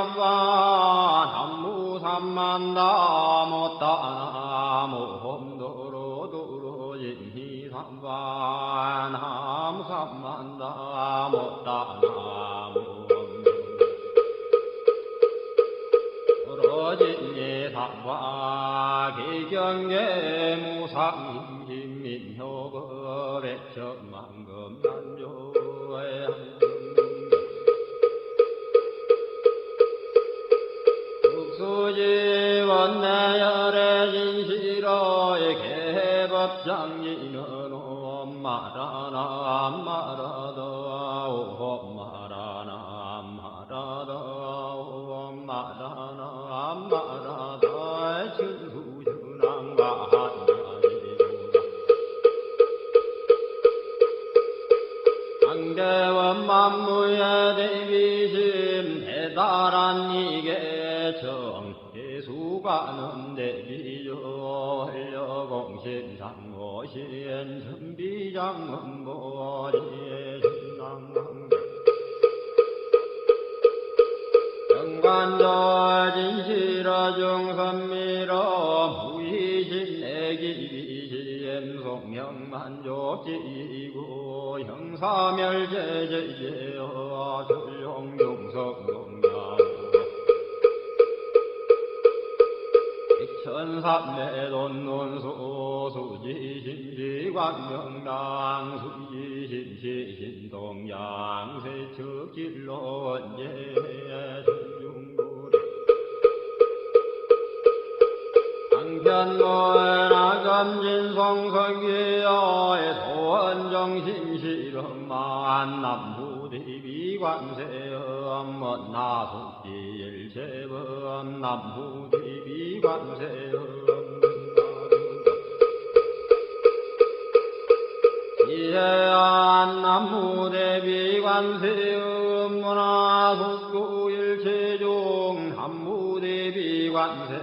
삼반 한무 삼만다 못다 나무 홈도로 도로 진히 삼반 한무 삼만다 못다 나무 도로진이 삼반 기경계 무상임민효거 백천만금 난조에 수지원내열의 진시로의 개법장이는 엄마라나 엄마라다 엄마라나 엄마라다 엄마라나 엄마라다 천수준왕과 한계원 만무의 대비심 대단한 이계 정예수가는 대비조 활려공심상고신 천비장문보리의 신랑강 정관조 진실어 중선미러 무의신내기비시엠 송명만족지이고 형사멸제제제여 전룡용석동양 천삼매돈논소 수지신지광명당 수지신시신동양 세척질로 원제 천중고리 강편노라검진송성기여의 소원정신실험만 남부대비관세음 나속지일체범 남부대비관세음 이해안 남부대비관세음 문화속구일체종 남부대비관세음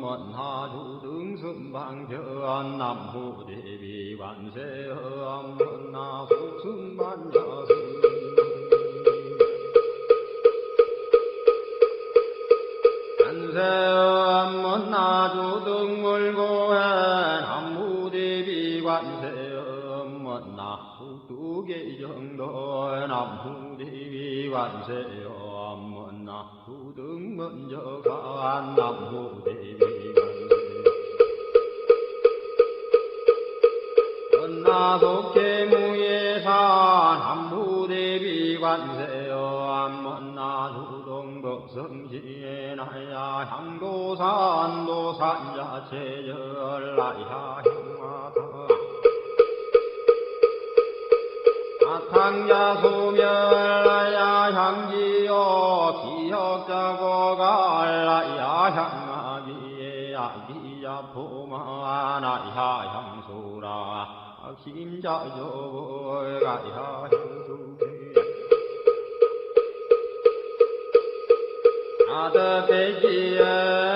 문화주등승방편 남부대비관세음 문화속승만여승 관세음 문화주등물고해 남부대비관세음 문화국두계정도 남부대비관세음 문화주등문적한 남부대비관세 문화속계무예산 남부대비관세음 문화주동법성시에나야 향도산 도산자체절라야 향화다 아탕자소멸라야 향지요 기역자고갈라야 향아기에 아기야포마나야 향소라 심자조가야 향수기 아드배지에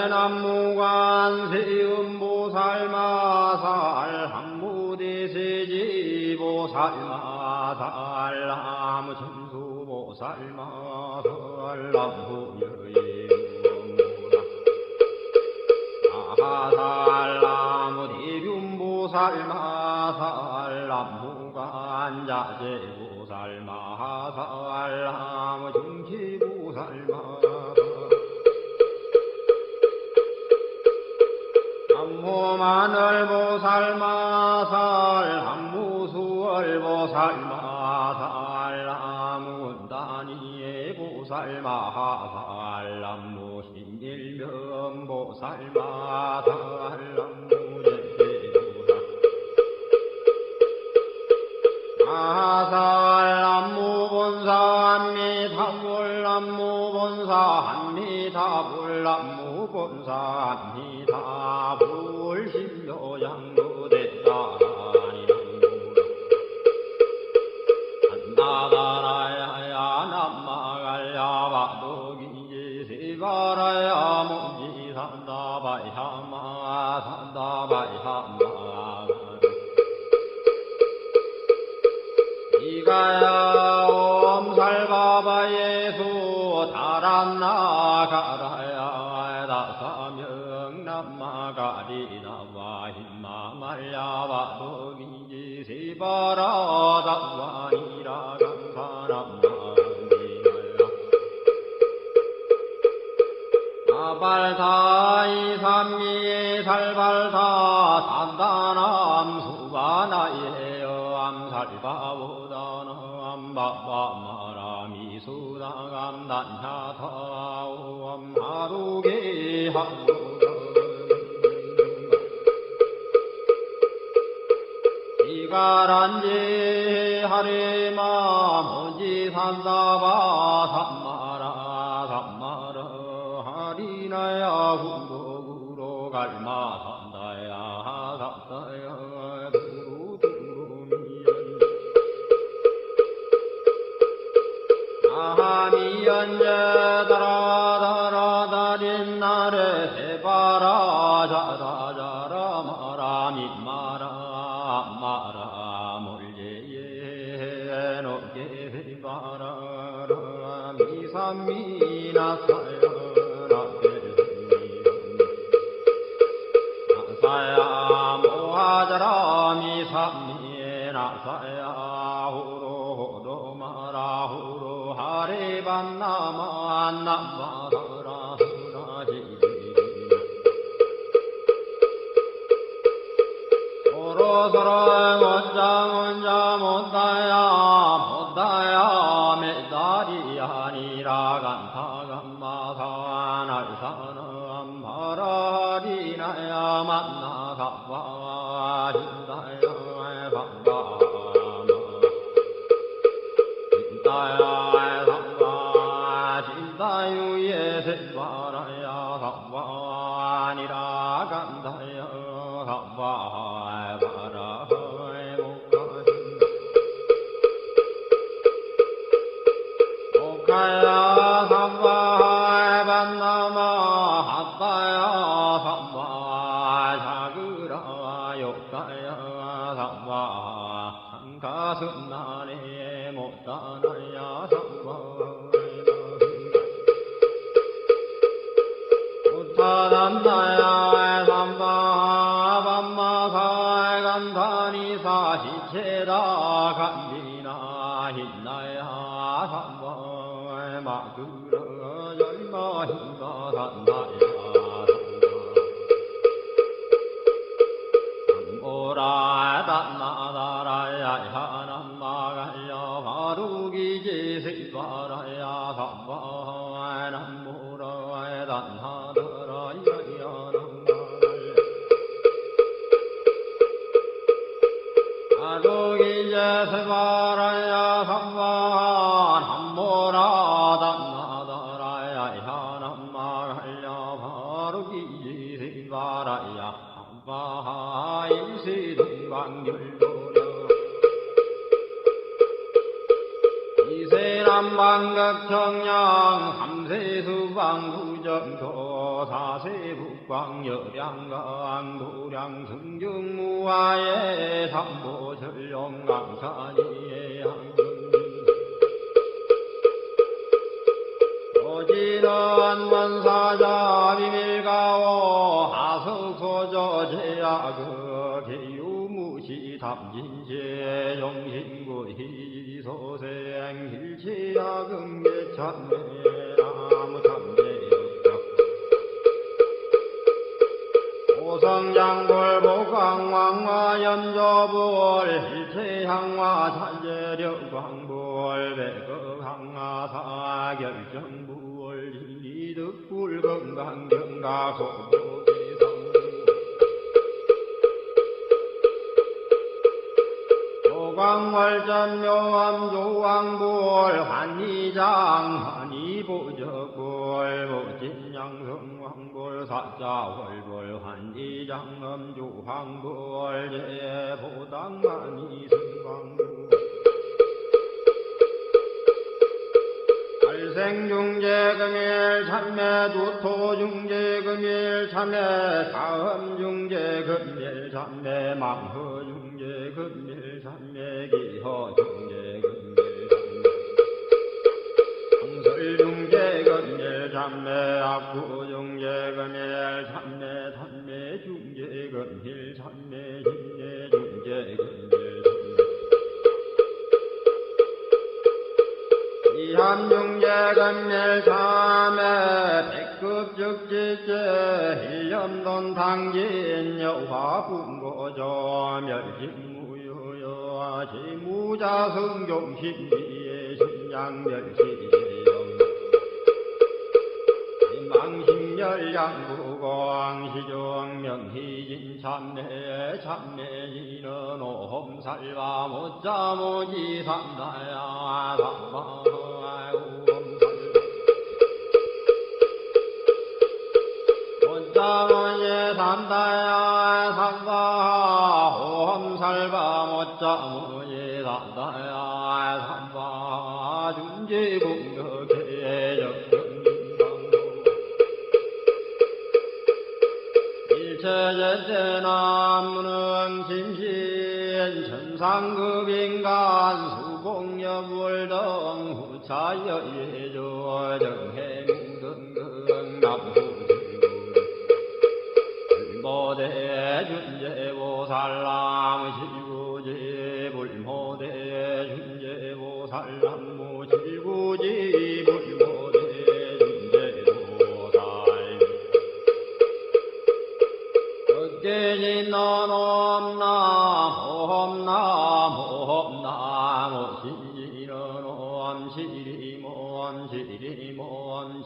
남무관세음보살마살 항무대세지보살마살 나무천수보살마살 남부여인무라 아살 나무대균보살마살 남무관자재보살마살 나무증키보살마살 남무마늘보살마살 남무수월보살마살 남무운다니에보살마살 남무신일면보살마살 남무예세보살 마살 남무본사 한미타불 남무본사 한미타불 남무본사 한미타불 신도양무대다니 한나가라야 남마갈야 바도기지 세바라야 몽지 산다바야마 산다바야마 이가야 옴살바바예수 다란 나가라야 다사명 남마가리나와 힘마말야와 도기지 세바라 다와니라 감사남마니나야 아발다이 삼미 살발다 산다남 수바나예여 암살바보다나 암바바마라미 수다감 난야타오 암하루게 하루가 이가란지 하리마 먼지 산다바 산마라 산마라 하리나야 후로구로 갈마 산다야 산다야 두루두루미연 아미연제 다라다라다린 나래 해바라 자라자라 마라미 마라 마라 몰제예 노게 바라라 미삼미나 사야라 사야 모하자라 미삼미나 사야 후로 마라 후로 하리반나마 나마라 후라지 서로서로 원자 못다야 메달이 아니라 간타간마산 알산음 바라리나야 만나가와 hin다야 반가마 hin다야 상가 진다유예 세바라야 상관이라 간다야 상가 바라하이 목가신다 목가야 상가하이 반나마 한다야 상가 자그라 욕가야 상가 상가순나네 못다나야 상가 우타단다야 삼바 밤마사이 간다니사 시체다 간디나 hin나야 삼바이 마그라 열마 hin가 산다야 삼보라 단나다라야 하남마갈려 바루기지 세바라야 삼바이 남보라 단하다라야 야남마갈려 아루기지 세바라야 삼바 남보라 단나다라야 하남마갈려 바루기지 세바라야 삼바이 세동방열도려 이세남방극청량 삼세수방구정도 사세북광여량강 도량승경무하에 삼보전령강산이에 오지는 원사자 비밀가오 하석소저 제야그 개유무시 담진제 정신구 희소생 hil치야금 예참매 아무참제역적 오성장골 목광왕화 염조불 hil체향화 찬제력광불 백극항화 사결정불 진리득불 건강경가 소복의성 조광월전 묘암 조왕불 환희장 환희보적불 보진양성왕불 사자월불 환희장 음주황불 제보당만이 승광불 발생중재금일 참매 두토중재금일 참매 다음중재금일 참매 망허중재금일 참매 기허중재금일 참매 상설중재금일 이함중제 금멸삼에 백급즉지제 일념돈 당진 여화 분고조 멸진무효여 지무자승종신비의 신양멸시제영 망신열양부광시종 명희진 참내 참내지는 오험살바 못자모지 삼다야 못자모지 삼다야 삼바 오험살바 못자모지 삼다야 삼바 준지공덕의 일체제제나무는 심신 천상급인간 수공여불등 후차여예조 정해무등등 남후등 불모대 준제보살람 실구지 불모대 준제보살람 실구지 불모대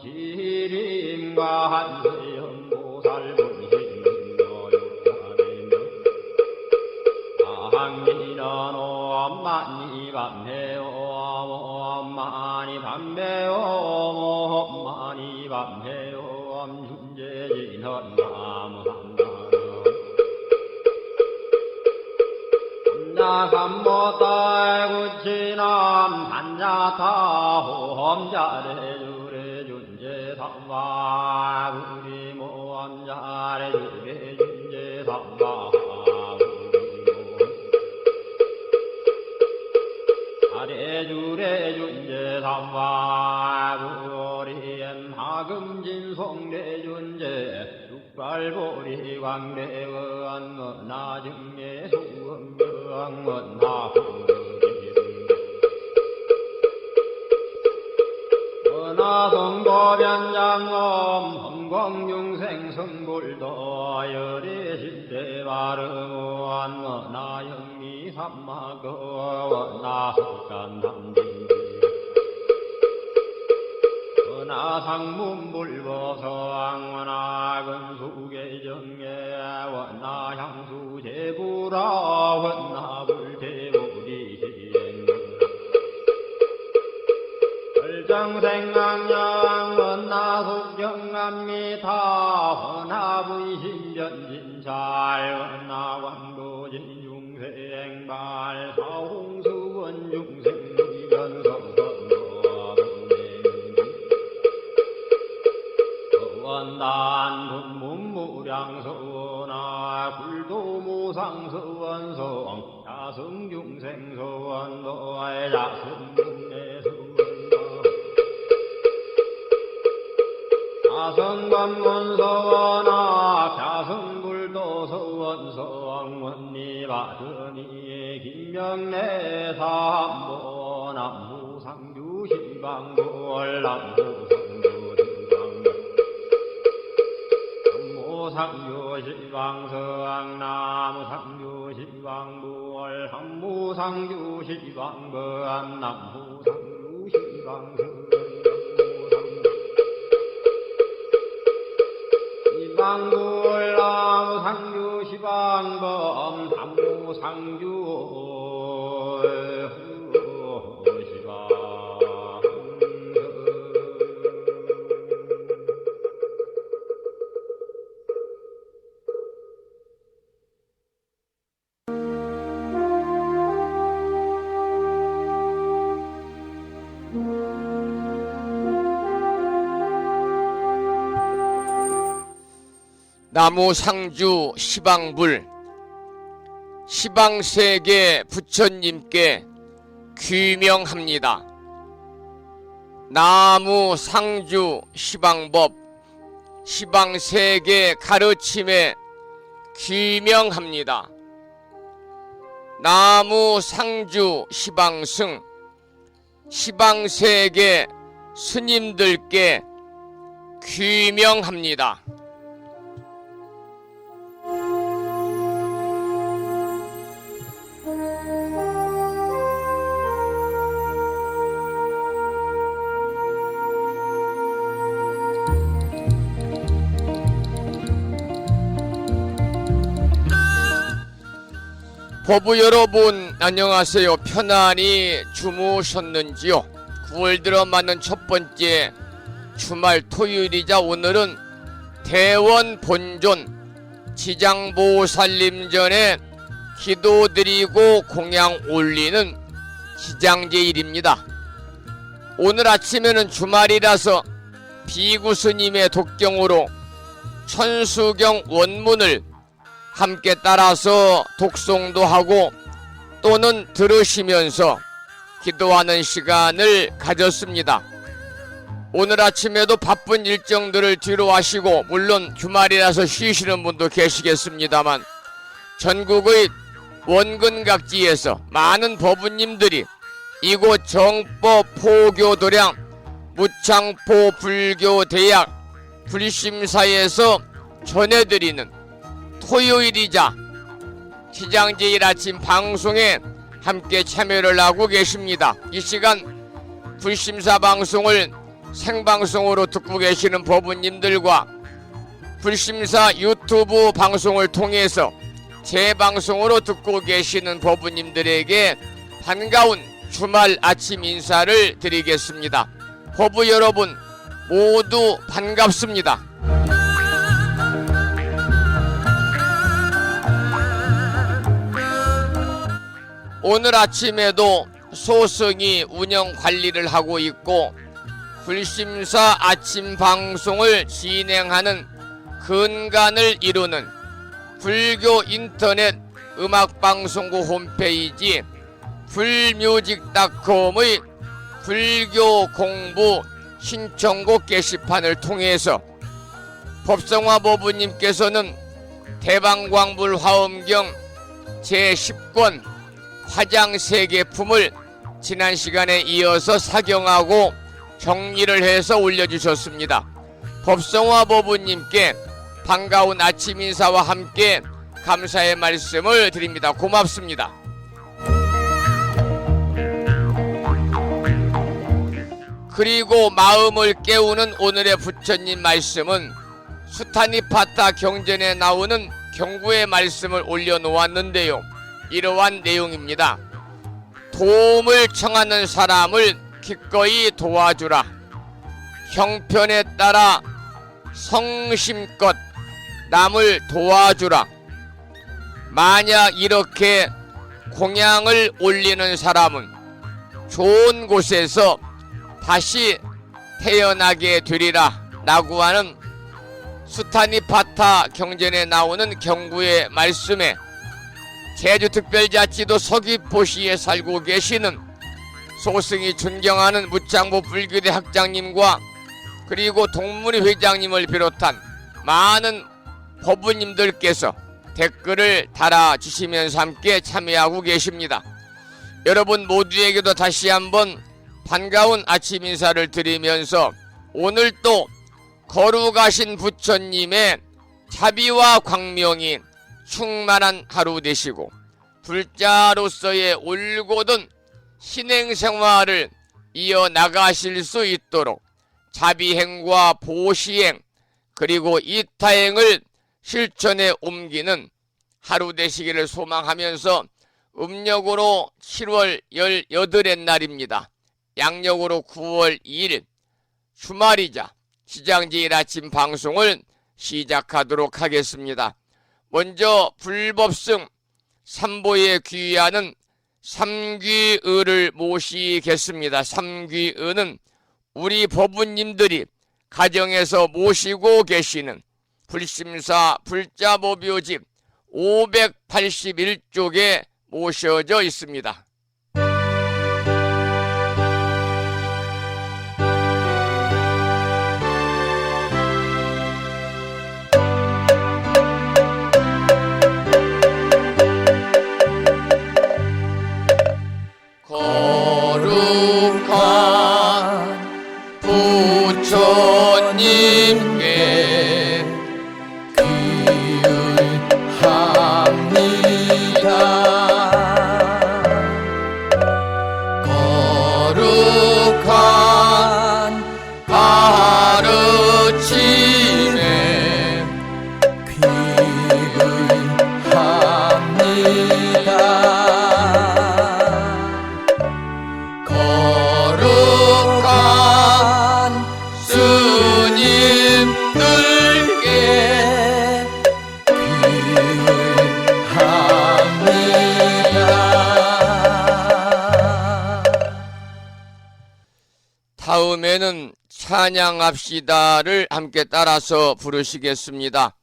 시림과 한세연보살 분신노욕하리며 아항이는 엄마니 밤매오 엄마니 밤매오 엄마니 밤매오 준재진헌 나무한다 나삼모딸 구치남 단자타 호험자래 주래 준제 삼바 우리 모험자래 주래 준제 삼바 아래 주래 준제 삼바 우리엔 하금진송래 준제 육발보리 광대원 나중에 수음병원 나성도변장엄 험광중생 성불도 여리실대바르무한 나영미 삼마거 나석간담진지 나상문불보성 원나근수계정에 원나향수제부라 원나불제부리시행 정생강양 원나속경암미타 원나부이신변진찰 원나왕도진 중생발 사홍수원 중생무변성선원내 원단 분문무량서원아 불도무상서원성 자성중생서원도의 자성중내서원 자성관문서원아 자성불도서원성원니바드니 김명래삼보 남무상주신방볼 남무상주신방성 나무상주신방볼 한무상주신방번 남무상주신방성 시방불남 상주시방범 삼무상주 시방 나무상주 시방불 시방세계 부처님께 귀명합니다. 나무상주 시방법 시방세계 가르침에 귀명합니다. 나무상주 시방승 시방세계 스님들께 귀명합니다. 법부 여러분 안녕하세요. 편안히 주무셨는지요? 9월 들어 맞는 첫 번째 주말 토요일이자 오늘은 대원 본존 지장보살님 전에 기도드리고 공양 올리는 기장제일입니다. 오늘 아침에는 주말이라서 비구스님의 독경으로 천수경 원문을 함께 따라서 독송도 하고 또는 들으시면서 기도하는 시간을 가졌습니다. 오늘 아침에도 바쁜 일정들을 뒤로 하시고 물론 주말이라서 쉬시는 분도 계시겠습니다만 전국의 원근각지에서 많은 법부님들이 이곳 정법 포교도량 무창포 불교대학 불심사에서 전해드리는 토요일이자 기장제일 아침 방송에 함께 참여를 하고 계십니다. 이 시간 불심사 방송을 생방송으로 듣고 계시는 법부님들과 불심사 유튜브 방송을 통해서 재방송으로 듣고 계시는 법부님들에게 반가운 주말 아침 인사를 드리겠습니다. 법부 여러분 모두 반갑습니다. 오늘 아침에도 소승이 운영 관리를 하고 있고 불심사 아침 방송을 진행하는 근간을 이루는 불교 인터넷 음악방송국 홈페이지 불뮤직닷컴의 불교 공부 신청곡 게시판을 통해서 법성화 법부님께서는 대방광불 화엄경 제10권 화장세계품을 지난 시간에 이어서 사경하고 정리를 해서 올려주셨습니다. 법성화 법부님께 반가운 아침 인사와 함께 감사의 말씀을 드립니다. 고맙습니다. 그리고 마음을 깨우는 오늘의 부처님 말씀은 수타니파타 경전에 나오는 경구의 말씀을 올려놓았는데요. 이러한 내용입니다. 도움을 청하는 사람을 기꺼이 도와주라. 형편에 따라 성심껏 남을 도와주라. 만약 이렇게 공양을 올리는 사람은 좋은 곳에서 다시 태어나게 되리라 라고 하는 수타니파타 경전에 나오는 경구의 말씀에 제주특별자치도 서귀포시에 살고 계시는 소승이 존경하는 무창보 불교대 학장님과 그리고 동문회 회장님을 비롯한 많은 법부님들께서 댓글을 달아주시면서 함께 참여하고 계십니다. 여러분 모두에게도 다시 한번 반가운 아침 인사를 드리면서 오늘 또 거룩하신 부처님의 자비와 광명이 충만한 하루 되시고 불자로서의 올곧은 신행생활을 이어나가실 수 있도록 자비행과 보시행 그리고 이타행을 실천에 옮기는 하루 되시기를 소망하면서 음력으로 7월 18의 날입니다. 양력으로 9월 2일 주말이자 기장제일 아침 방송을 시작하도록 하겠습니다. 먼저 불법승 삼보에 귀의하는 삼귀의를 모시겠습니다. 삼귀의는 우리 법부님들이 가정에서 모시고 계시는 불심사 불자보묘집 581쪽에 모셔져 있습니다. 거룩한 거룩한 가르침에 귀의합니다. 거룩한 스님들께 귀의합니다. 다음에는 찬양합시다를 함께 따라서 부르시겠습니다.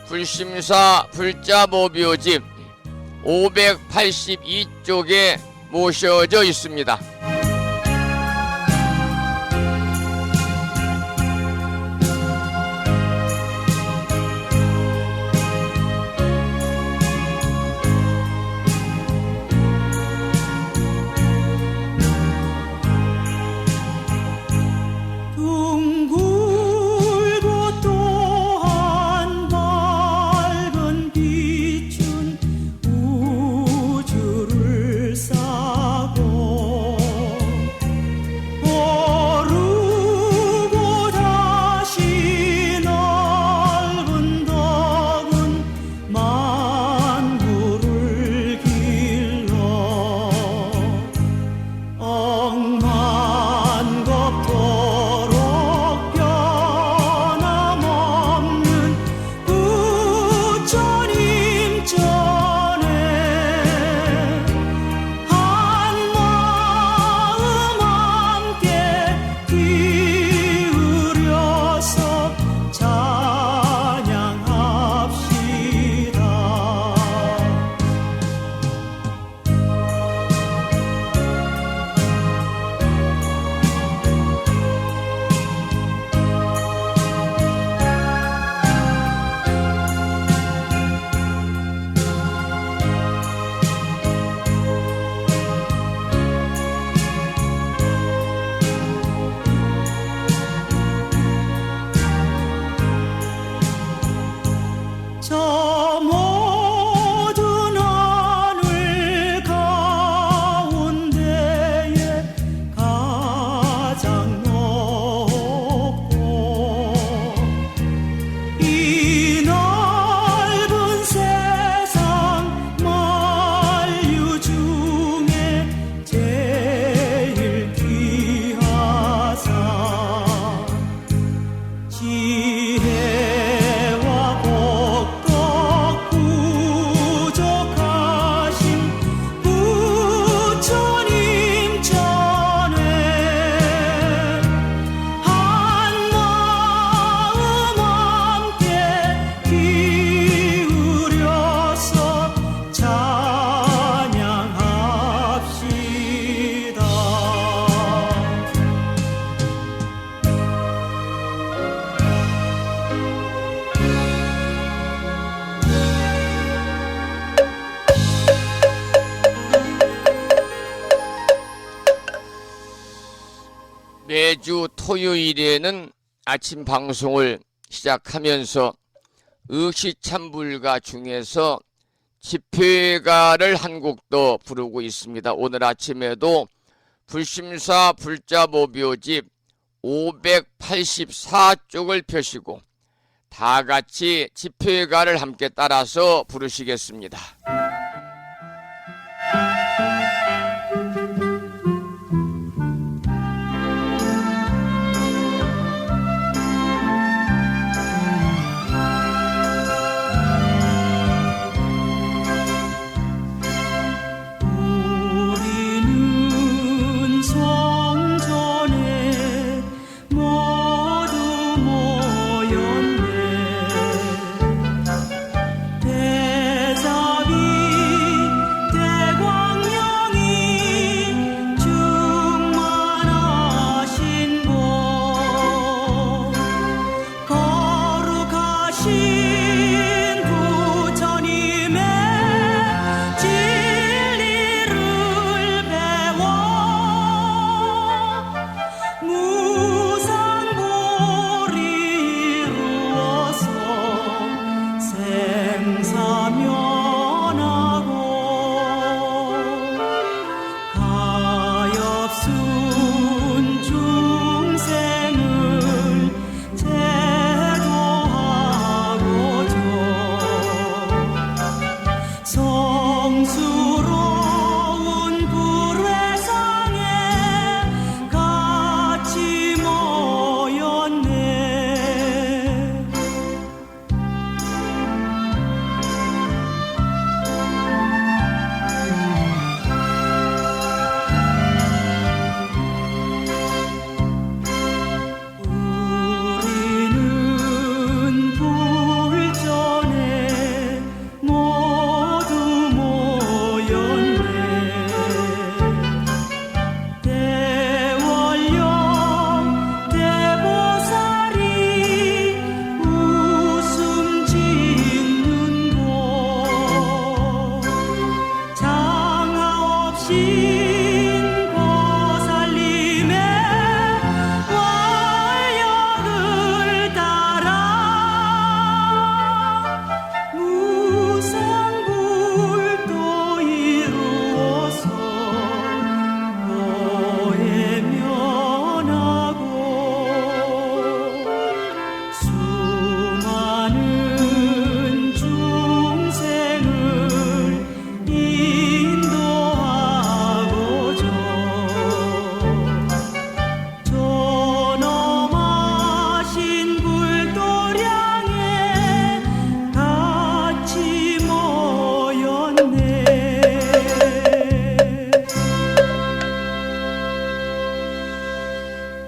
불심사 불자보묘집 582쪽에 모셔져 있습니다. 둥글고 또한 밝은 빛은 우주를 싸고 오르고 다시 넓은 덕은 만물을 길러 억만겁도록 변함없는 부처님 전에 한마음 함께 기울여서 찬양합시다. 저 모든 하늘 가운데에 가장 높고 이 넓은 세상 만류 중에 제일 귀하사 지혜와 복덕 부족하신 부처님 전에 한마음 함께 기울여서 찬양합시다. 매주 토요일에는 아침 방송을 시작하면서 의시참불가 중에서 집회가를 한 곡도 부르고 있습니다. 오늘 아침에도 불심사 불자보묘집 584쪽을 펴시고 다 같이 집회가를 함께 따라서 부르시겠습니다. 우리는 성전에 모두 모였네. 대작이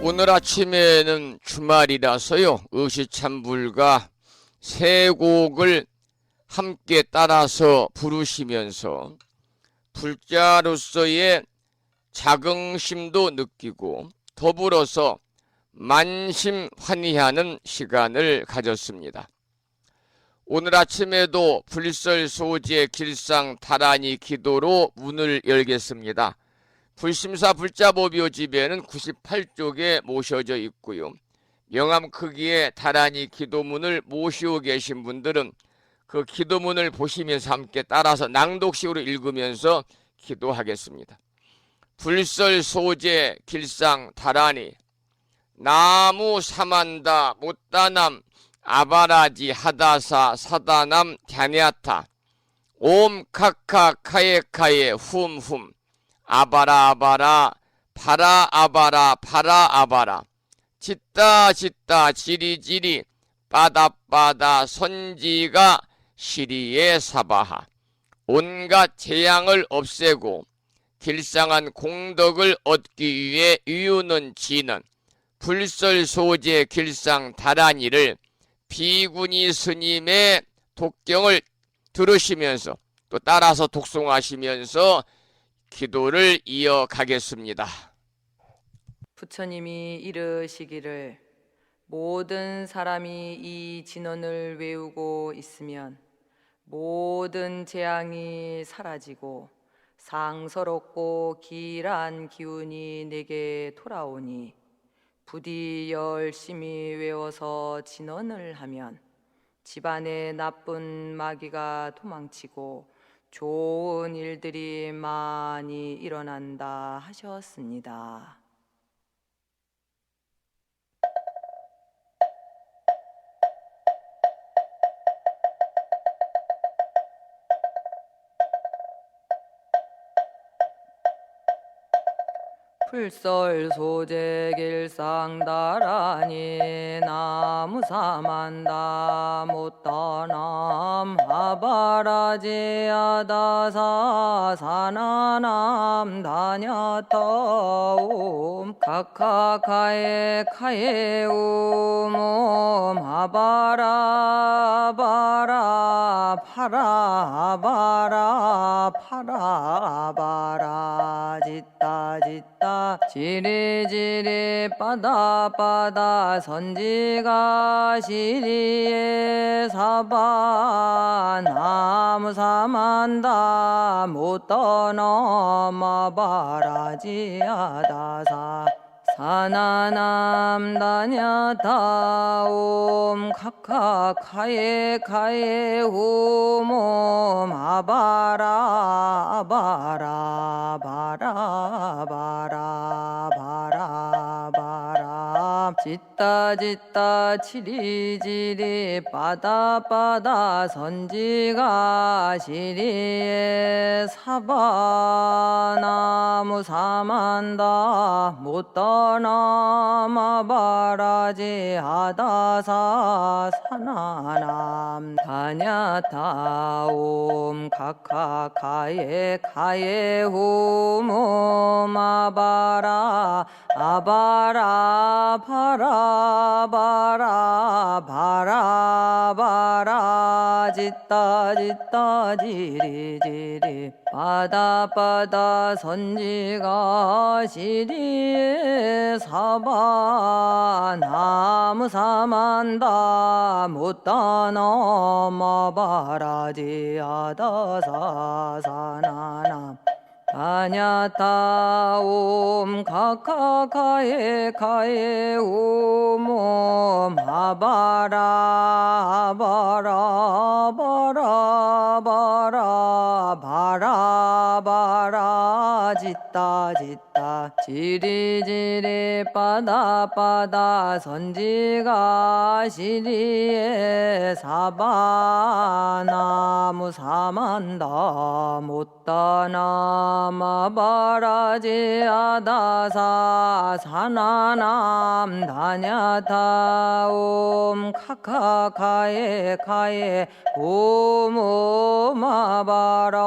오늘 아침에는 주말이라서요, 의시찬불과 세 곡을 함께 따라서 부르시면서 불자로서의 자긍심도 느끼고 더불어서 만심환희하는 시간을 가졌습니다. 오늘 아침에도 불설소재 길상 다란이 기도로 문을 열겠습니다. 불심사 불자보묘집에는 98쪽에 모셔져 있고요. 명암 크기의 다란이 기도문을 모시고 계신 분들은 그 기도문을 보시면서 함께 따라서 낭독식으로 읽으면서 기도하겠습니다. 불설소재 길상 다란이 나무 사만다 못다남 아바라지 하다사 사다남 갸냐타 옴 카카 카에카에 훔훔 아바라 아바라 파라 아바라 파라 아바라 짓다 짓다 지리지리 빠다빠다 선지가 시리에 사바하 온갖 재앙을 없애고 길상한 공덕을 얻기 위해 이유는 지는 불설소재 길상 다란이를 비구니 스님의 독경을 들으시면서 또 따라서 독송하시면서 기도를 이어가겠습니다. 부처님이 이르시기를 모든 사람이 이 진언을 외우고 있으면 모든 재앙이 사라지고 상서롭고 길한 기운이 내게 돌아오니 부디 열심히 외워서 진언을 하면 집안의 나쁜 마귀가 도망치고 좋은 일들이 많이 일어난다 하셨습니다. 불설소재 길상다란이 나무사만다 못다남 아바라지아다사 사나남 다냐타옴 카카카에 카에움옴 아바라 아바라 파라 아바라 파라 아바라 짓다 짓다 지리지리 빠다빠다 선지가 시리에 사바 나무사만다 못떠넘어 바라지아다사 사나남 다냐타옴 카카카에 카에 홈옴 아바라 아바라 바라 바라 바라 바라 짓다 짓다 지리지리 빠다빠다 선지가 시리에 사바 나무 사만다 못떠넘어 바라지 하다사 사나남 다냐타옴 카카카에 카에 홈옴 아바라 아바라 바라 바라 바라 바라 짓다 짓다 지리지리 바다바다 선지가 시리에 사바 나무 사만다 못다 넘어 바라지 하다사 사나남 다냐타옴 카카카에 카에 옴옴 아바라 아바라 바라 바라 바라 바라 짓다 짓다 지리지리 빠다빠다 선지가 시리에 사바 나무 사만다 못다 나마바라지 아다사 사나남 다냐타옴 카카카에 카에 옴옴 아바라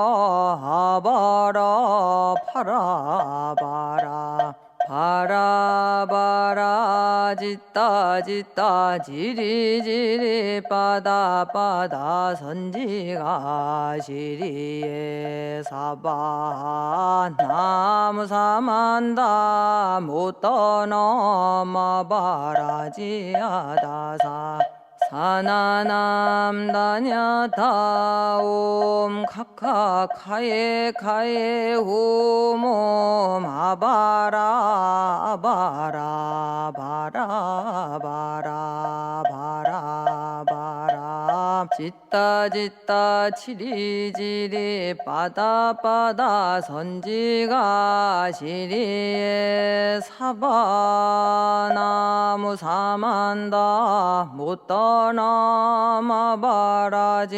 아바라 파라 바라 바라 바라 짓다 짓다 지리지리 빠다 빠다 선지가 시리에 사바 나무 사만다 못 떠넘어 바라지하다사 사나남 다냐타 옴 카카 카에 카에 홈옴 아바라 바라 바라 바라 바라 바라 짓다 짓다 치리지리 빠다 빠다 선지가 시리에 사바나무 사만다 못 떠넘어 바라지하다사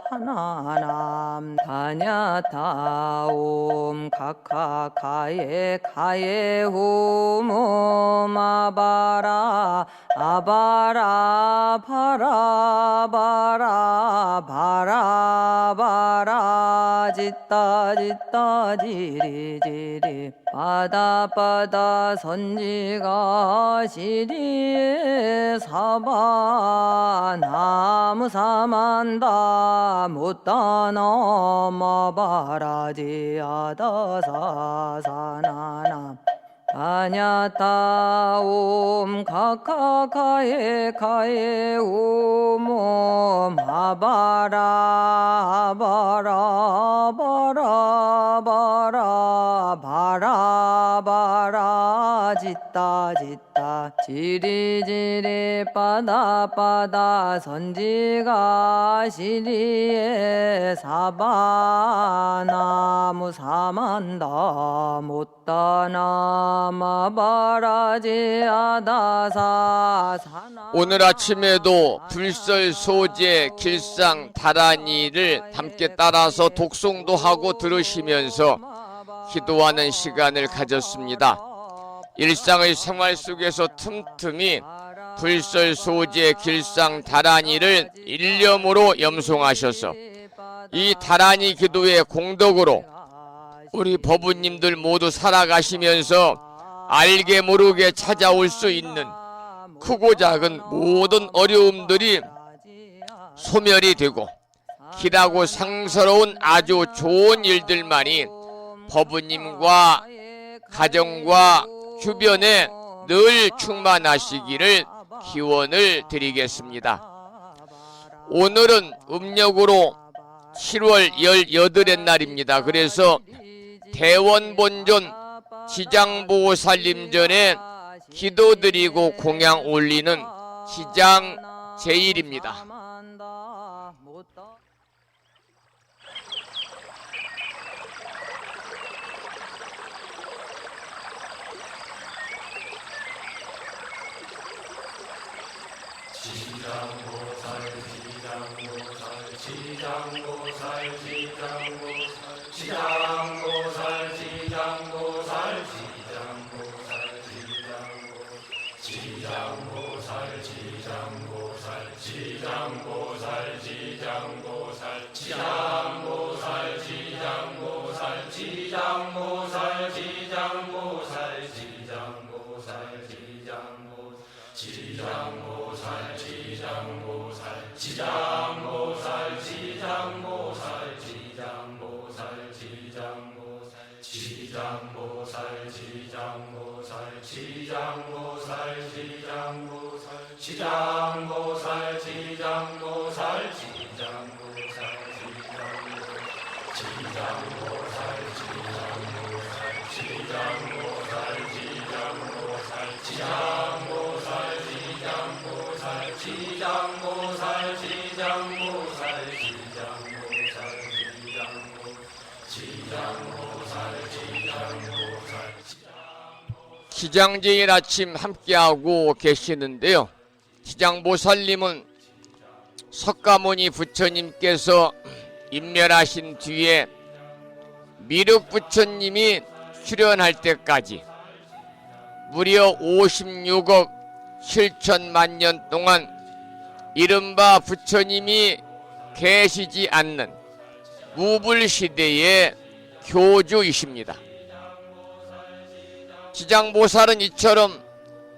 사나남 다냐타 옴 카카카에 카에 홈옴 아바라 아바라 바라 바라 바라 바라 짓다 짓다 지리지리 빠다 빠다 선지가 시리에 사바 나무 사만다 못 떠넘어 바라지하다사 사나남 다냐타 옴 카카카에 카에 옴옴 아바라 바라 바라 바라 바라 바라 짓다 짓다 지리지리 빠다 빠다 선지가 시리에 사바 나무 사만다 못 떠넘어 바라지하다사 오늘 아침에도 불설 소재 길상 다란이를 함께 따라서 독송도 하고 들으시면서 기도하는 시간을 가졌습니다. 일상의 생활 속에서 틈틈이 불설 소재 길상 다란이를 일념으로 염송하셔서 이 다란이 기도의 공덕으로 우리 법우님들 모두 살아가시면서 알게 모르게 찾아올 수 있는 크고 작은 모든 어려움들이 소멸이 되고 길하고 상서로운 아주 좋은 일들만이 법우님과 가정과 주변에 늘 충만하시기를 기원을 드리겠습니다. 오늘은 음력으로 7월 18의 날입니다. 그래서 대원본전 지장보살님전에 기도드리고 공양 올리는 지장 제일입니다. 지장제일 아침 함께하고 계시는데요. 지장보살님은 석가모니 부처님께서 인멸하신 뒤에 미륵 부처님이 출현할 때까지 무려 56억 7천만 년 동안 이른바 부처님이 계시지 않는 무불시대의 교주이십니다. 지장보살은 이처럼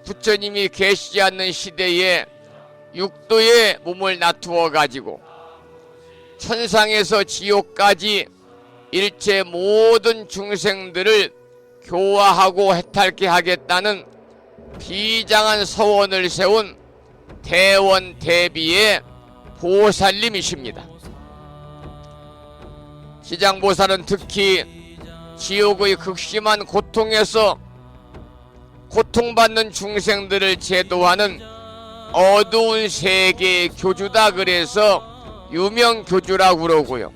부처님이 계시지 않는 시대에 육도에 몸을 놔두어 가지고 천상에서 지옥까지 일체 모든 중생들을 교화하고 해탈케 하겠다는 비장한 서원을 세운 대원대비의 보살님이십니다. 지장보살은 특히 지옥의 극심한 고통에서 고통받는 중생들을 제도하는 어두운 세계의 교주다 그래서 유명 교주라고 그러고요.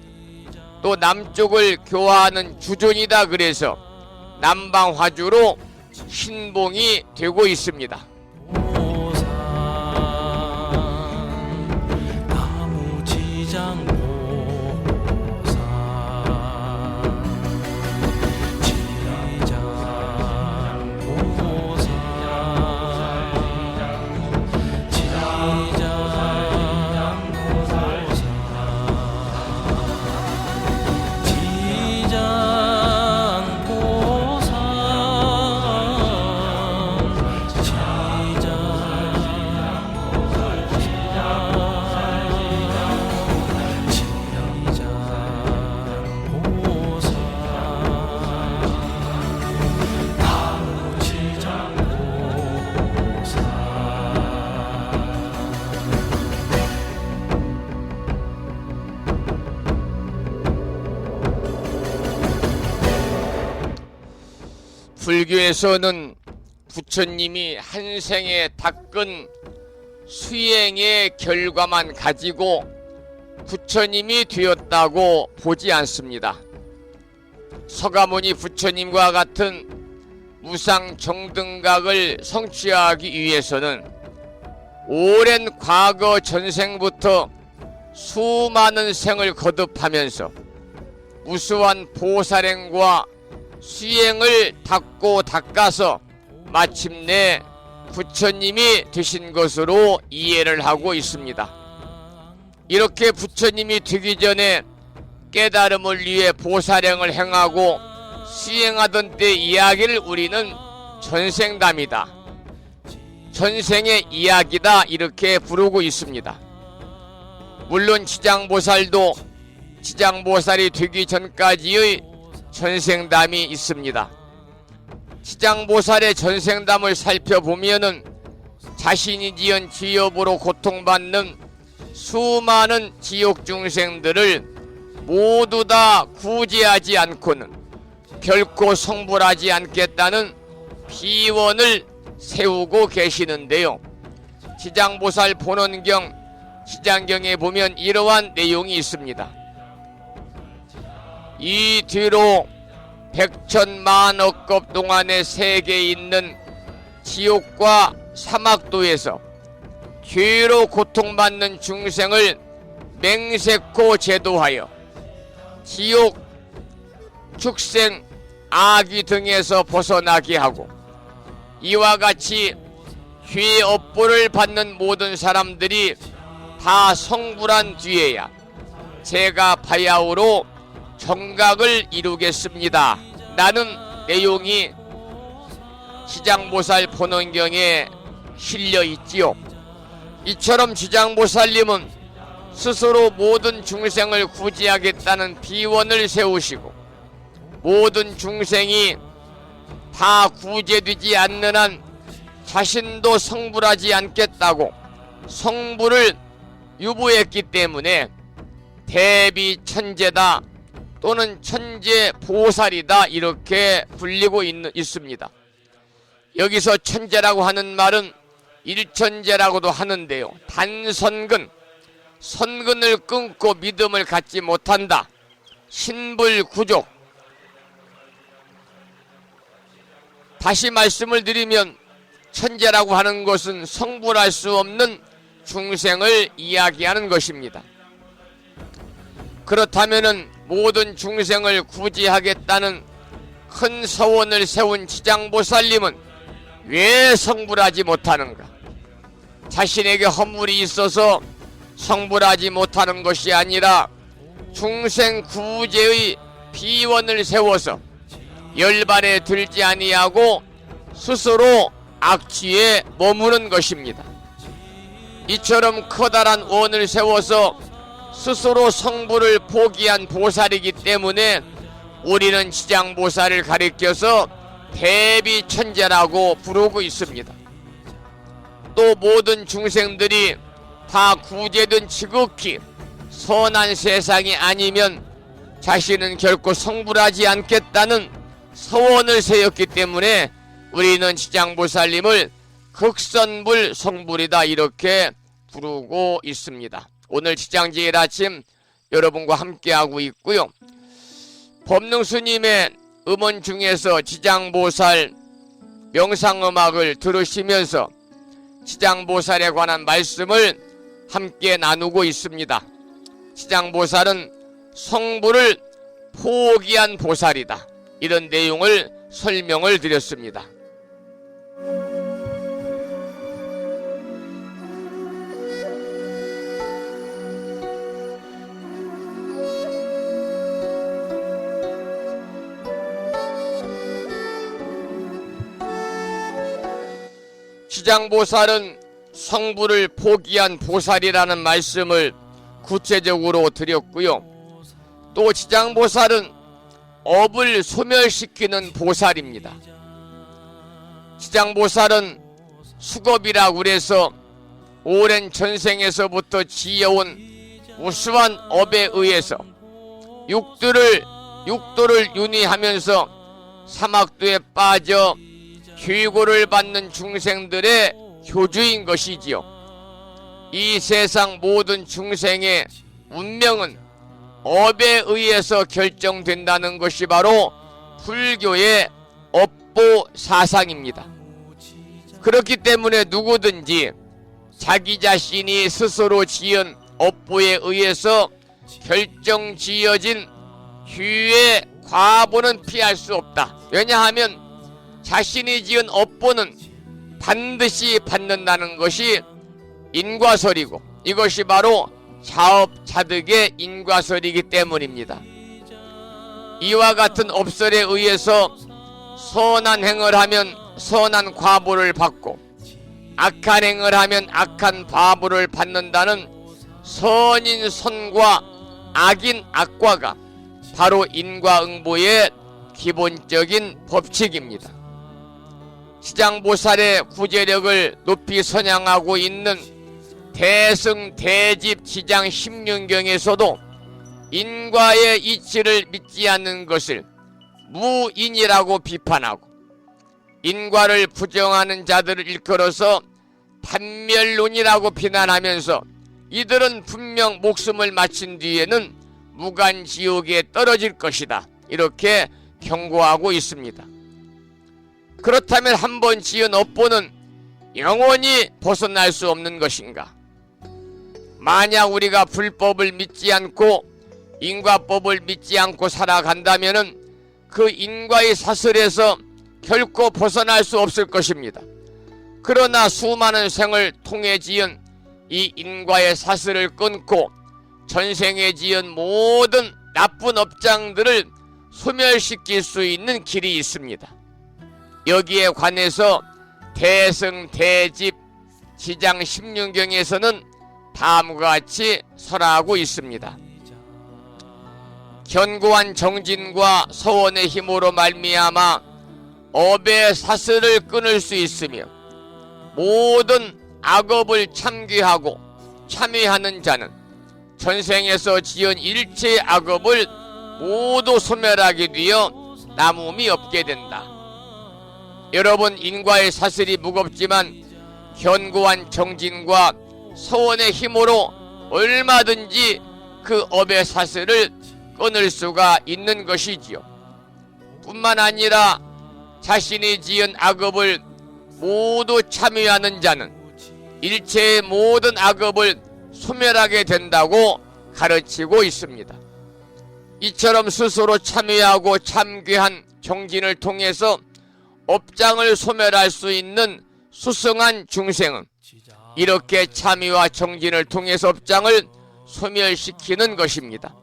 또 남쪽을 교화하는 주존이다 그래서 남방화주로 신봉이 되고 있습니다. 불교에서는 부처님이 한 생에 닦은 수행의 결과만 가지고 부처님이 되었다고 보지 않습니다. 서가모니 부처님과 같은 무상정등각을 성취하기 위해서는 오랜 과거 전생부터 수많은 생을 거듭하면서 무수한 보살행과 수행을 닦고 닦아서 마침내 부처님이 되신 것으로 이해를 하고 있습니다. 이렇게 부처님이 되기 전에 깨달음을 위해 보살행을 행하고 수행하던 때 이야기를 우리는 전생담이다, 전생의 이야기다 이렇게 부르고 있습니다. 물론 지장보살도 지장보살이 되기 전까지의 전생담이 있습니다. 지장보살의 전생담을 살펴보면은 자신이 지은 지업으로 고통받는 수많은 지옥 중생들을 모두 다 구제하지 않고는 결코 성불하지 않겠다는 비원을 세우고 계시는데요. 지장보살 본원경 지장경에 보면 이러한 내용이 있습니다. 이 뒤로 백천만억급 동안의 세계에 있는 지옥과 사막도에서 죄로 고통받는 중생을 맹세코 제도하여 지옥, 축생, 악귀 등에서 벗어나게 하고 이와 같이 죄 업보를 받는 모든 사람들이 다 성불한 뒤에야 제가 바야흐로 정각을 이루겠습니다 라는 내용이 지장보살 본원경에 실려 있지요. 이처럼 지장보살님은 스스로 모든 중생을 구제하겠다는 비원을 세우시고 모든 중생이 다 구제되지 않는 한 자신도 성불하지 않겠다고 성불을 유보했기 때문에 대비천재다 또는 천재보살이다 이렇게 불리고 있습니다. 여기서 천재라고 하는 말은 일천재라고도 하는데요. 단선근, 선근을 끊고 믿음을 갖지 못한다. 신불구족. 다시 말씀을 드리면 천재라고 하는 것은 성불할 수 없는 중생을 이야기하는 것입니다. 그렇다면은 모든 중생을 구제하겠다는 큰 서원을 세운 지장보살님은 왜 성불하지 못하는가? 자신에게 허물이 있어서 성불하지 못하는 것이 아니라 중생 구제의 비원을 세워서 열반에 들지 아니하고 스스로 악취에 머무는 것입니다. 이처럼 커다란 원을 세워서 스스로 성부를 포기한 보살이기 때문에 우리는 지장보살을 가리켜서 대비천재라고 부르고 있습니다. 또 모든 중생들이 다 구제된 지극히 선한 세상이 아니면 자신은 결코 성불하지 않겠다는 서원을 세웠기 때문에 우리는 지장보살님을 극선불 성불이다 이렇게 부르고 있습니다. 오늘 지장제일 아침 여러분과 함께하고 있고요. 법능스님의 음원 중에서 지장보살 명상음악을 들으시면서 지장보살에 관한 말씀을 함께 나누고 있습니다. 지장보살은 성불을 포기한 보살이다. 이런 내용을 설명을 드렸습니다. 지장보살은 성불을 포기한 보살이라는 말씀을 구체적으로 드렸고요. 또 지장보살은 업을 소멸시키는 보살입니다. 지장보살은 수겁이라고 그래서 오랜 전생에서부터 지어온 우수한 업에 의해서 육도를 윤회하면서 사막도에 빠져 휴고를 받는 중생들의 교주인 것이지요. 이 세상 모든 중생의 운명은 업에 의해서 결정된다는 것이 바로 불교의 업보 사상입니다. 그렇기 때문에 누구든지 자기 자신이 스스로 지은 업보에 의해서 결정지어진 휴의 과보는 피할 수 없다. 왜냐하면 자신이 지은 업보는 반드시 받는다는 것이 인과설이고 이것이 바로 자업자득의 인과설이기 때문입니다. 이와 같은 업설에 의해서 선한 행을 하면 선한 과보를 받고 악한 행을 하면 악한 과보를 받는다는 선인 선과 악인 악과가 바로 인과응보의 기본적인 법칙입니다. 지장보살의 구제력을 높이 선양하고 있는 대승대집 지장 십륜경에서도 인과의 이치를 믿지 않는 것을 무인이라고 비판하고 인과를 부정하는 자들을 일컬어서 판멸론이라고 비난하면서 이들은 분명 목숨을 마친 뒤에는 무간지옥에 떨어질 것이다. 이렇게 경고하고 있습니다. 그렇다면 한번 지은 업보는 영원히 벗어날 수 없는 것인가? 만약 우리가 불법을 믿지 않고 인과법을 믿지 않고 살아간다면 그 인과의 사슬에서 결코 벗어날 수 없을 것입니다. 그러나 수많은 생을 통해 지은 이 인과의 사슬을 끊고 전생에 지은 모든 나쁜 업장들을 소멸시킬 수 있는 길이 있습니다. 여기에 관해서 대승대집 지장 십륜경에서는 다음과 같이 설하고 있습니다. 견고한 정진과 서원의 힘으로 말미암아 업의 사슬을 끊을 수 있으며 모든 악업을 참귀하고 참회하는 자는 전생에서 지은 일체의 악업을 모두 소멸하게 되어 남음이 없게 된다. 여러분, 인과의 사슬이 무겁지만 견고한 정진과 서원의 힘으로 얼마든지 그 업의 사슬을 끊을 수가 있는 것이지요. 뿐만 아니라 자신이 지은 악업을 모두 참여하는 자는 일체의 모든 악업을 소멸하게 된다고 가르치고 있습니다. 이처럼 스스로 참여하고 참귀한 정진을 통해서 업장을 소멸할 수 있는 수승한 중생은 이렇게 참여와 정진을 통해서 업장을 소멸시키는 것입니다.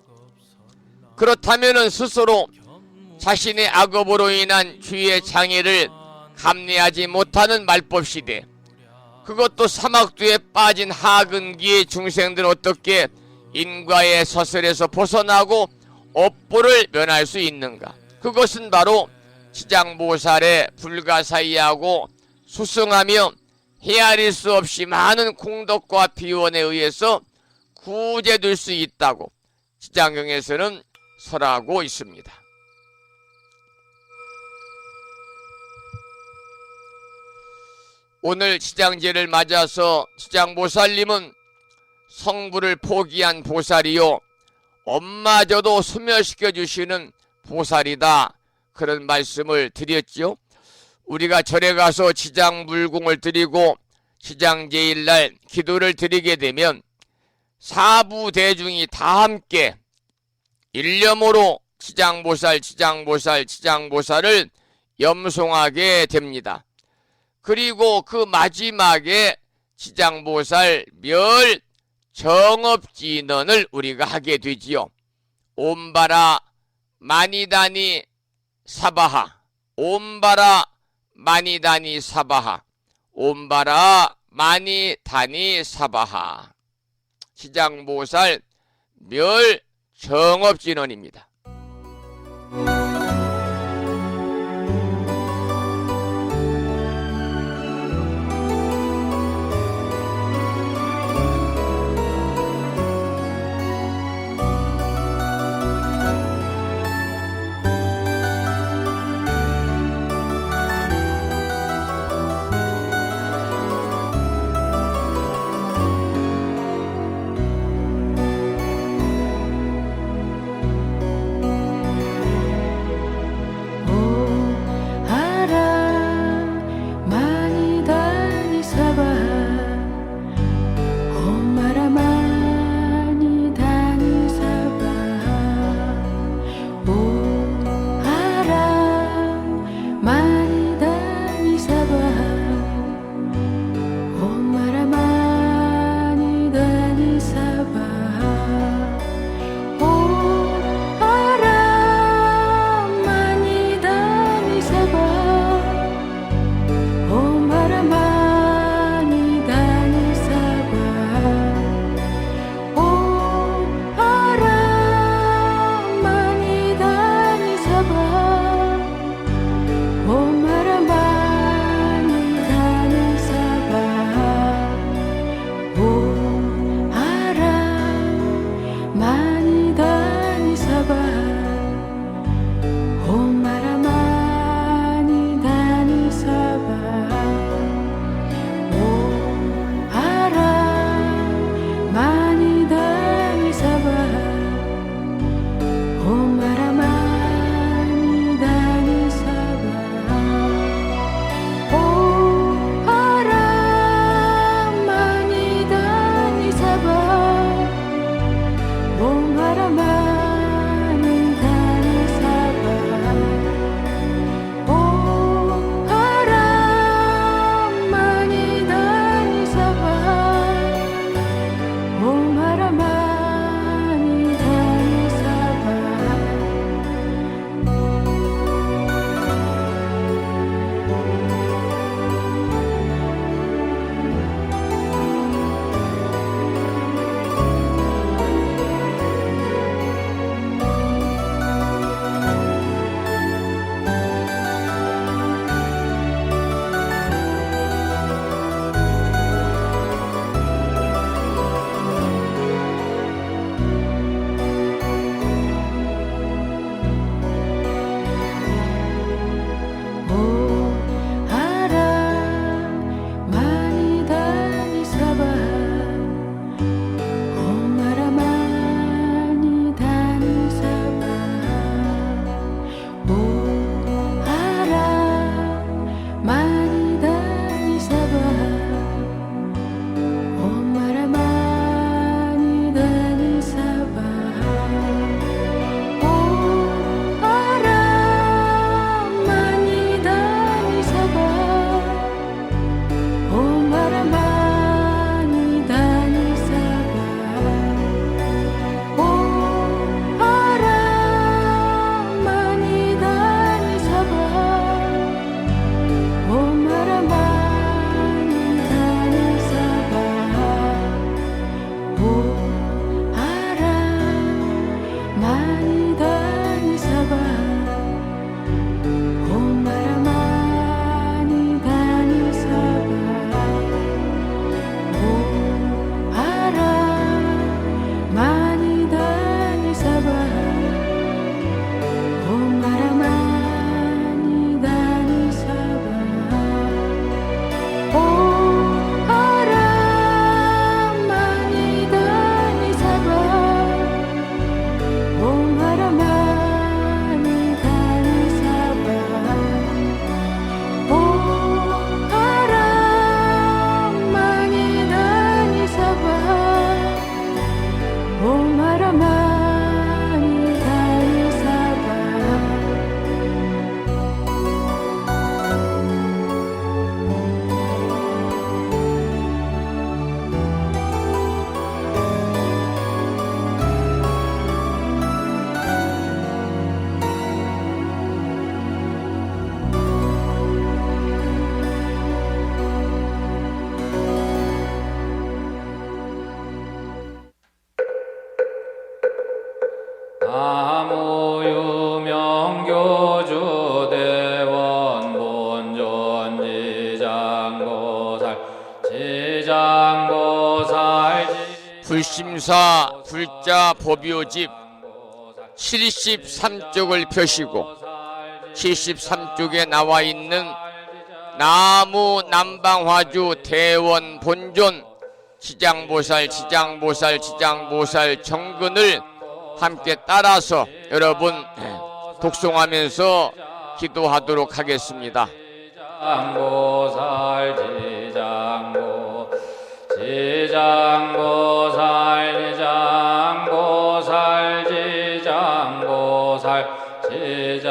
그렇다면 스스로 자신의 악업으로 인한 주위의 장애를 감내하지 못하는 말법 시대, 그것도 사막두에 빠진 하근기의 중생들 어떻게 인과의 서슬에서 벗어나고 업보를 면할 수 있는가? 그것은 바로 지장보살의 불가사의하고 수승하며 헤아릴 수 없이 많은 공덕과 비원에 의해서 구제될 수 있다고 지장경에서는 설하고 있습니다. 오늘 지장제를 맞아서 지장보살님은 성부를 포기한 보살이요 엄마저도 소멸시켜 주시는 보살이다, 그런 말씀을 드렸죠. 우리가 절에 가서 지장물공을 드리고 지장제일날 기도를 드리게 되면 사부대중이 다 함께 일념으로 지장보살을 염송하게 됩니다. 그리고 그 마지막에 지장보살 멸 정업진언을 우리가 하게 되지요. 옴바라 마니다니 사바하, 옴바라 마니다니 사바하, 옴바라 마니다니 사바하. 지장보살 멸 정업진언입니다. 심사 불자 법요집 73쪽을 펴시고 73쪽에 나와 있는 나무 남방화주 대원 본존 지장보살 정근을 함께 따라서 여러분 독송하면서 기도하도록 하겠습니다. 지장보살 지장보살 지장보살 지장보살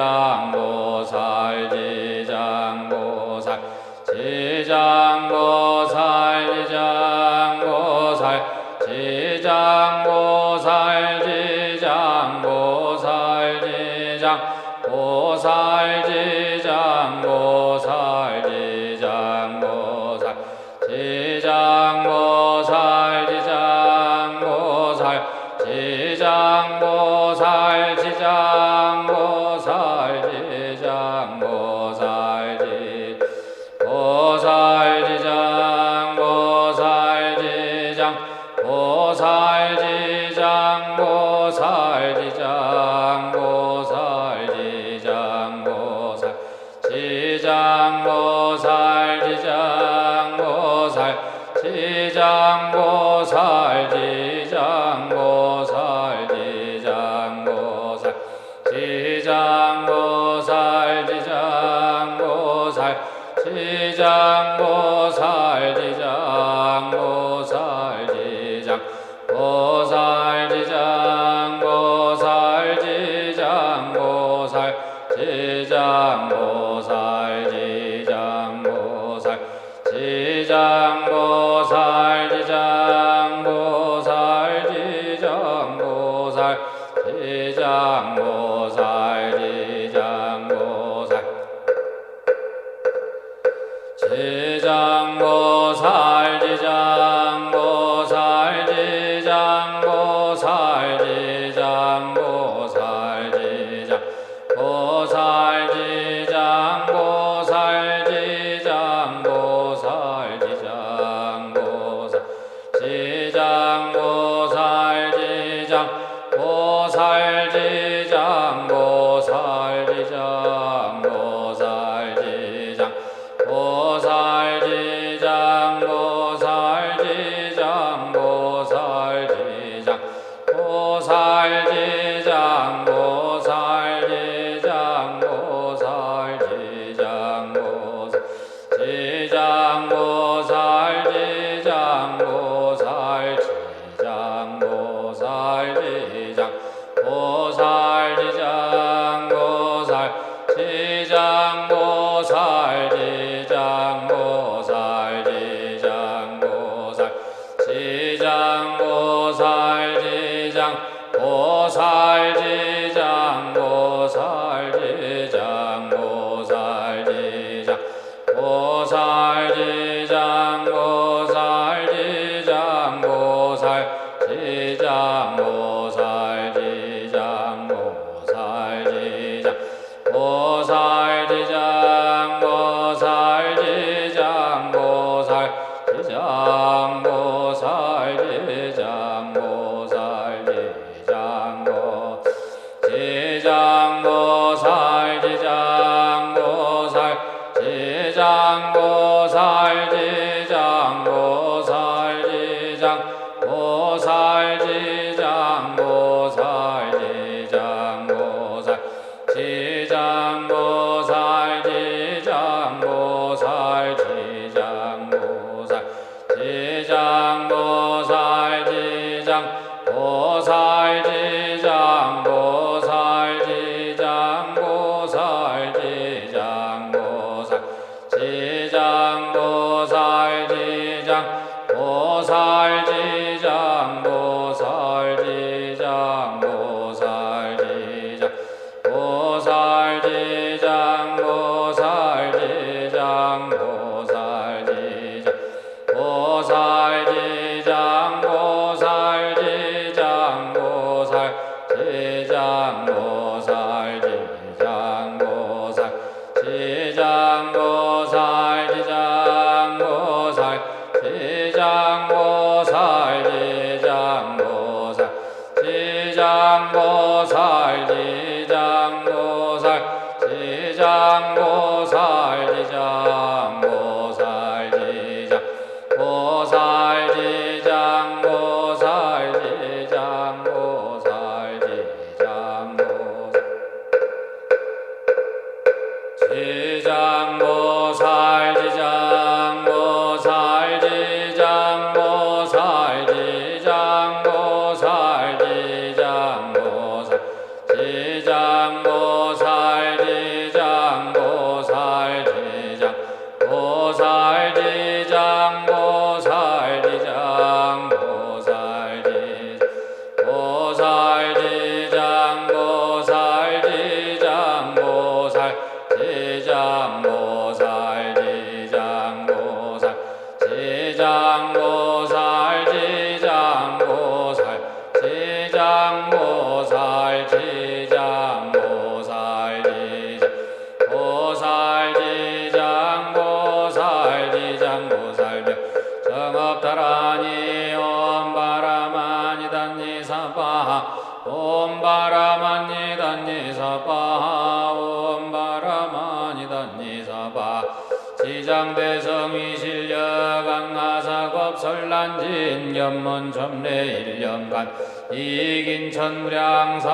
성위 실력 강하사급 설란진 견문 점례 1년간 이긴 천무량사과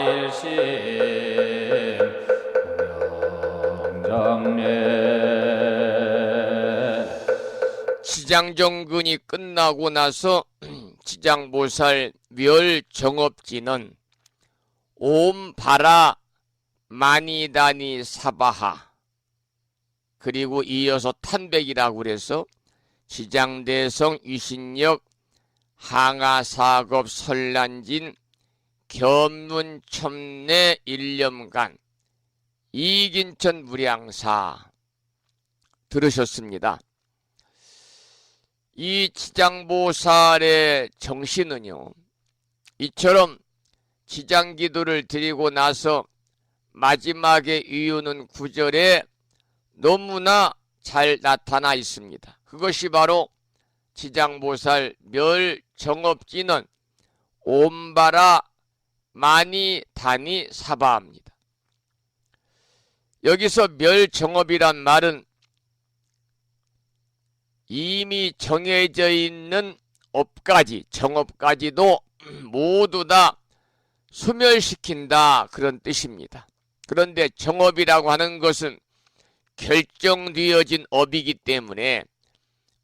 일심 공명정례. 지장정근이 끝나고 나서 지장보살 멸정업지는 옴바라 마니다니 사바하, 그리고 이어서 탄백이라고 그래서 지장대성 위신역 항하사급 설란진 견문첨내 1년간 이긴천 무량사 들으셨습니다. 이 지장보살의 정신은요, 이처럼 지장기도를 드리고 나서 마지막에 이유는 구절에 너무나 잘 나타나 있습니다. 그것이 바로 지장보살 멸정업지는 옴바라 마니 다니 사바합니다. 여기서 멸정업이란 말은 이미 정해져 있는 업까지, 정업까지도 모두 다 소멸시킨다, 그런 뜻입니다. 그런데 정업이라고 하는 것은 결정되어진 업이기 때문에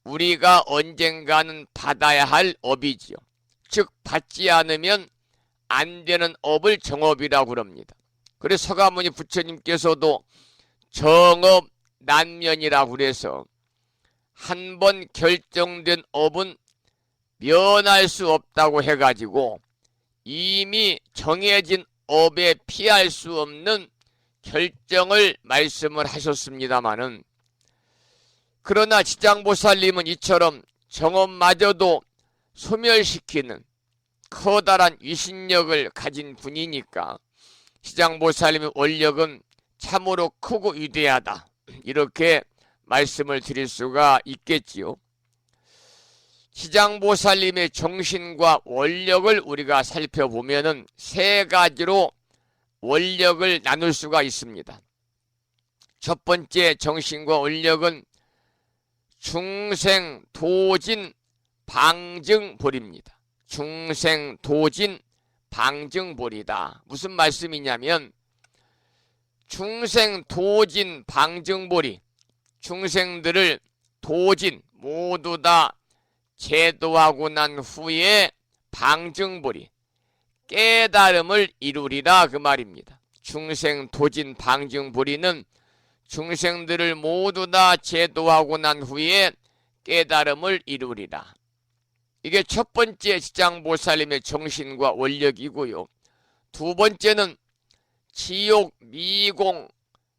우리가 언젠가는 받아야 할 업이지요. 즉 받지 않으면 안 되는 업을 정업이라고 그럽니다. 그래서 서가모니 부처님께서도 정업 난면이라고 그래서 한 번 결정된 업은 면할 수 없다고 해가지고 이미 정해진 업에 피할 수 없는 결정을 말씀을 하셨습니다마는, 그러나 지장보살님은 이처럼 정업마저도 소멸시키는 커다란 위신력을 가진 분이니까 지장보살님의 원력은 참으로 크고 위대하다, 이렇게 말씀을 드릴 수가 있겠지요. 지장보살님의 정신과 원력을 우리가 살펴보면은 세 가지로 원력을 나눌 수가 있습니다. 첫 번째 정신과 원력은 중생도진 방증볼입니다. 중생도진 방증볼이다. 무슨 말씀이냐면 중생도진 방증볼이 중생들을 도진 모두 다 제도하고 난 후에 방증볼이 깨달음을 이루리라, 그 말입니다. 중생도진 방증불이는 중생들을 모두 다 제도하고 난 후에 깨달음을 이루리라. 이게 첫 번째 지장보살님의 정신과 원력이고요. 두 번째는 지옥, 미공,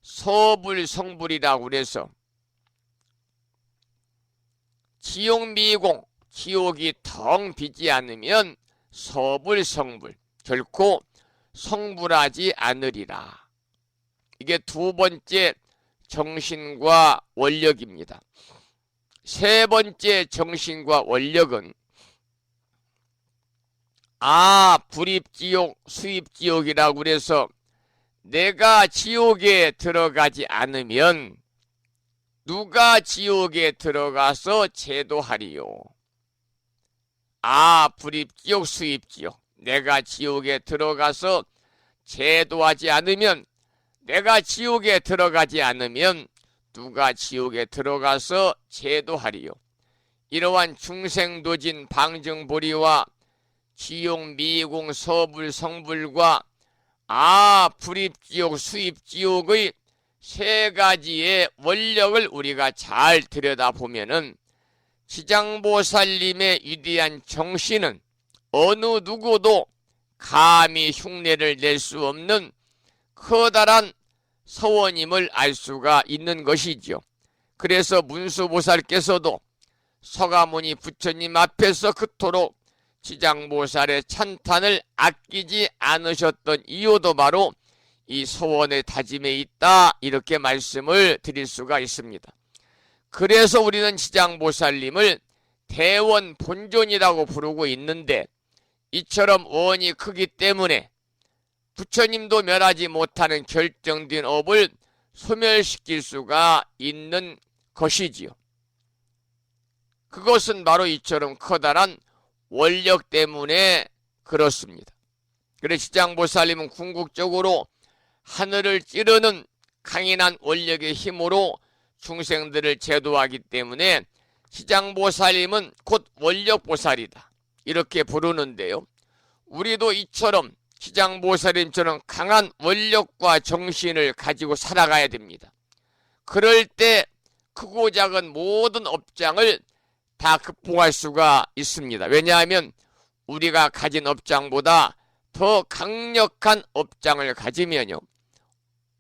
서불, 성불이라고 그래서 지옥, 미공, 지옥이 텅 비지 않으면 서불, 성불, 결코 성불하지 않으리라. 이게 두 번째 정신과 원력입니다. 세 번째 정신과 원력은 불입지옥, 수입지옥이라고 그래서 내가 지옥에 들어가지 않으면 누가 지옥에 들어가서 제도하리요. 불입지옥, 수입지옥. 내가 지옥에 들어가서 제도하지 않으면, 내가 지옥에 들어가지 않으면 누가 지옥에 들어가서 제도하리요. 이러한 중생도진 방증보리와 지옥, 미공, 서불, 성불과 불입지옥, 수입지옥의 세 가지의 원력을 우리가 잘 들여다보면은 지장보살님의 위대한 정신은 어느 누구도 감히 흉내를 낼 수 없는 커다란 서원임을 알 수가 있는 것이죠. 그래서 문수보살께서도 서가모니 부처님 앞에서 그토록 지장보살의 찬탄을 아끼지 않으셨던 이유도 바로 이 서원의 다짐에 있다, 이렇게 말씀을 드릴 수가 있습니다. 그래서 우리는 지장보살님을 대원 본존이라고 부르고 있는데, 이처럼 원이 크기 때문에 부처님도 멸하지 못하는 결정된 업을 소멸시킬 수가 있는 것이지요. 그것은 바로 이처럼 커다란 원력 때문에 그렇습니다. 그래서 지장보살님은 궁극적으로 하늘을 찌르는 강인한 원력의 힘으로 중생들을 제도하기 때문에 지장보살님은 곧 원력보살이다, 이렇게 부르는데요. 우리도 이처럼 지장보살님처럼 강한 원력과 정신을 가지고 살아가야 됩니다. 그럴 때 크고 작은 모든 업장을 다 극복할 수가 있습니다. 왜냐하면 우리가 가진 업장보다 더 강력한 업장을 가지면요,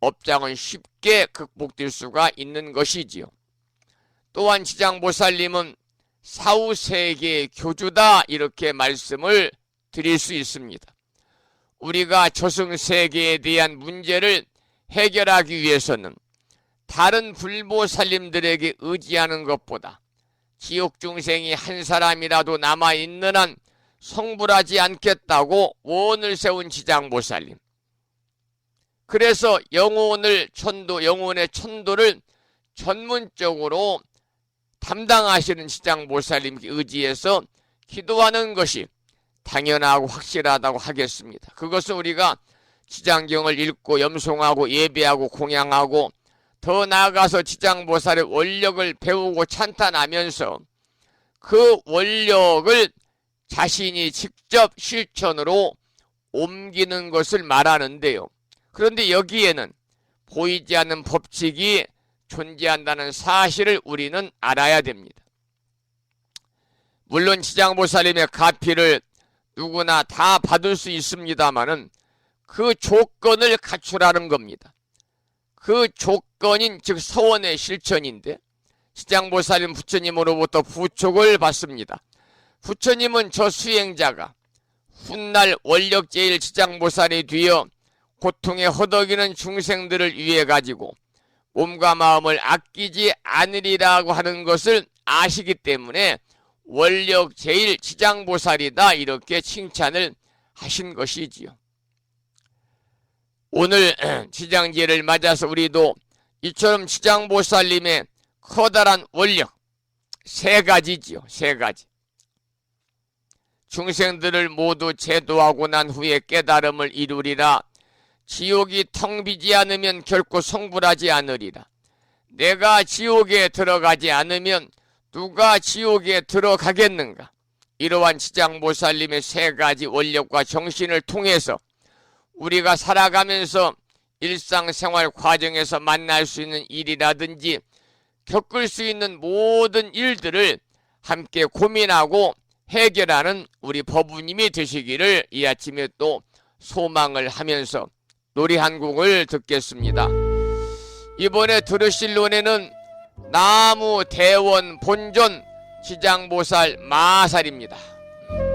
업장은 쉽게 극복될 수가 있는 것이지요. 또한 지장보살님은 사후세계의 교주다, 이렇게 말씀을 드릴 수 있습니다. 우리가 저승세계에 대한 문제를 해결하기 위해서는 다른 불보살님들에게 의지하는 것보다 지옥 중생이 한 사람이라도 남아있는 한 성불하지 않겠다고 원을 세운 지장보살님. 그래서 영혼의 천도를 전문적으로 담당하시는 지장보살님께 의지해서 기도하는 것이 당연하고 확실하다고 하겠습니다. 그것은 우리가 지장경을 읽고 염송하고 예배하고 공양하고 더 나아가서 지장보살의 원력을 배우고 찬탄하면서 그 원력을 자신이 직접 실천으로 옮기는 것을 말하는데요. 그런데 여기에는 보이지 않는 법칙이 존재한다는 사실을 우리는 알아야 됩니다. 물론 지장보살님의 가피를 누구나 다 받을 수 있습니다마는 그 조건을 갖추라는 겁니다. 그 조건인 즉 서원의 실천인데, 지장보살님 부처님으로부터 부촉을 받습니다. 부처님은 저 수행자가 훗날 원력제일 지장보살이 되어 고통에 허덕이는 중생들을 위해 가지고 몸과 마음을 아끼지 않으리라고 하는 것을 아시기 때문에 원력제일 지장보살이다, 이렇게 칭찬을 하신 것이지요. 오늘 지장제를 맞아서 우리도 이처럼 지장보살님의 커다란 원력 세 가지지요. 세 가지. 중생들을 모두 제도하고 난 후에 깨달음을 이루리라. 지옥이 텅 비지 않으면 결코 성불하지 않으리라. 내가 지옥에 들어가지 않으면 누가 지옥에 들어가겠는가. 이러한 지장보살님의 세 가지 원력과 정신을 통해서 우리가 살아가면서 일상생활 과정에서 만날 수 있는 일이라든지 겪을 수 있는 모든 일들을 함께 고민하고 해결하는 우리 법우님이 되시기를 이 아침에 또 소망을 하면서 노래 한 곡을 듣겠습니다. 이번에 들으실 노래는 나무 대원 본존 지장보살 마살입니다. 지장보살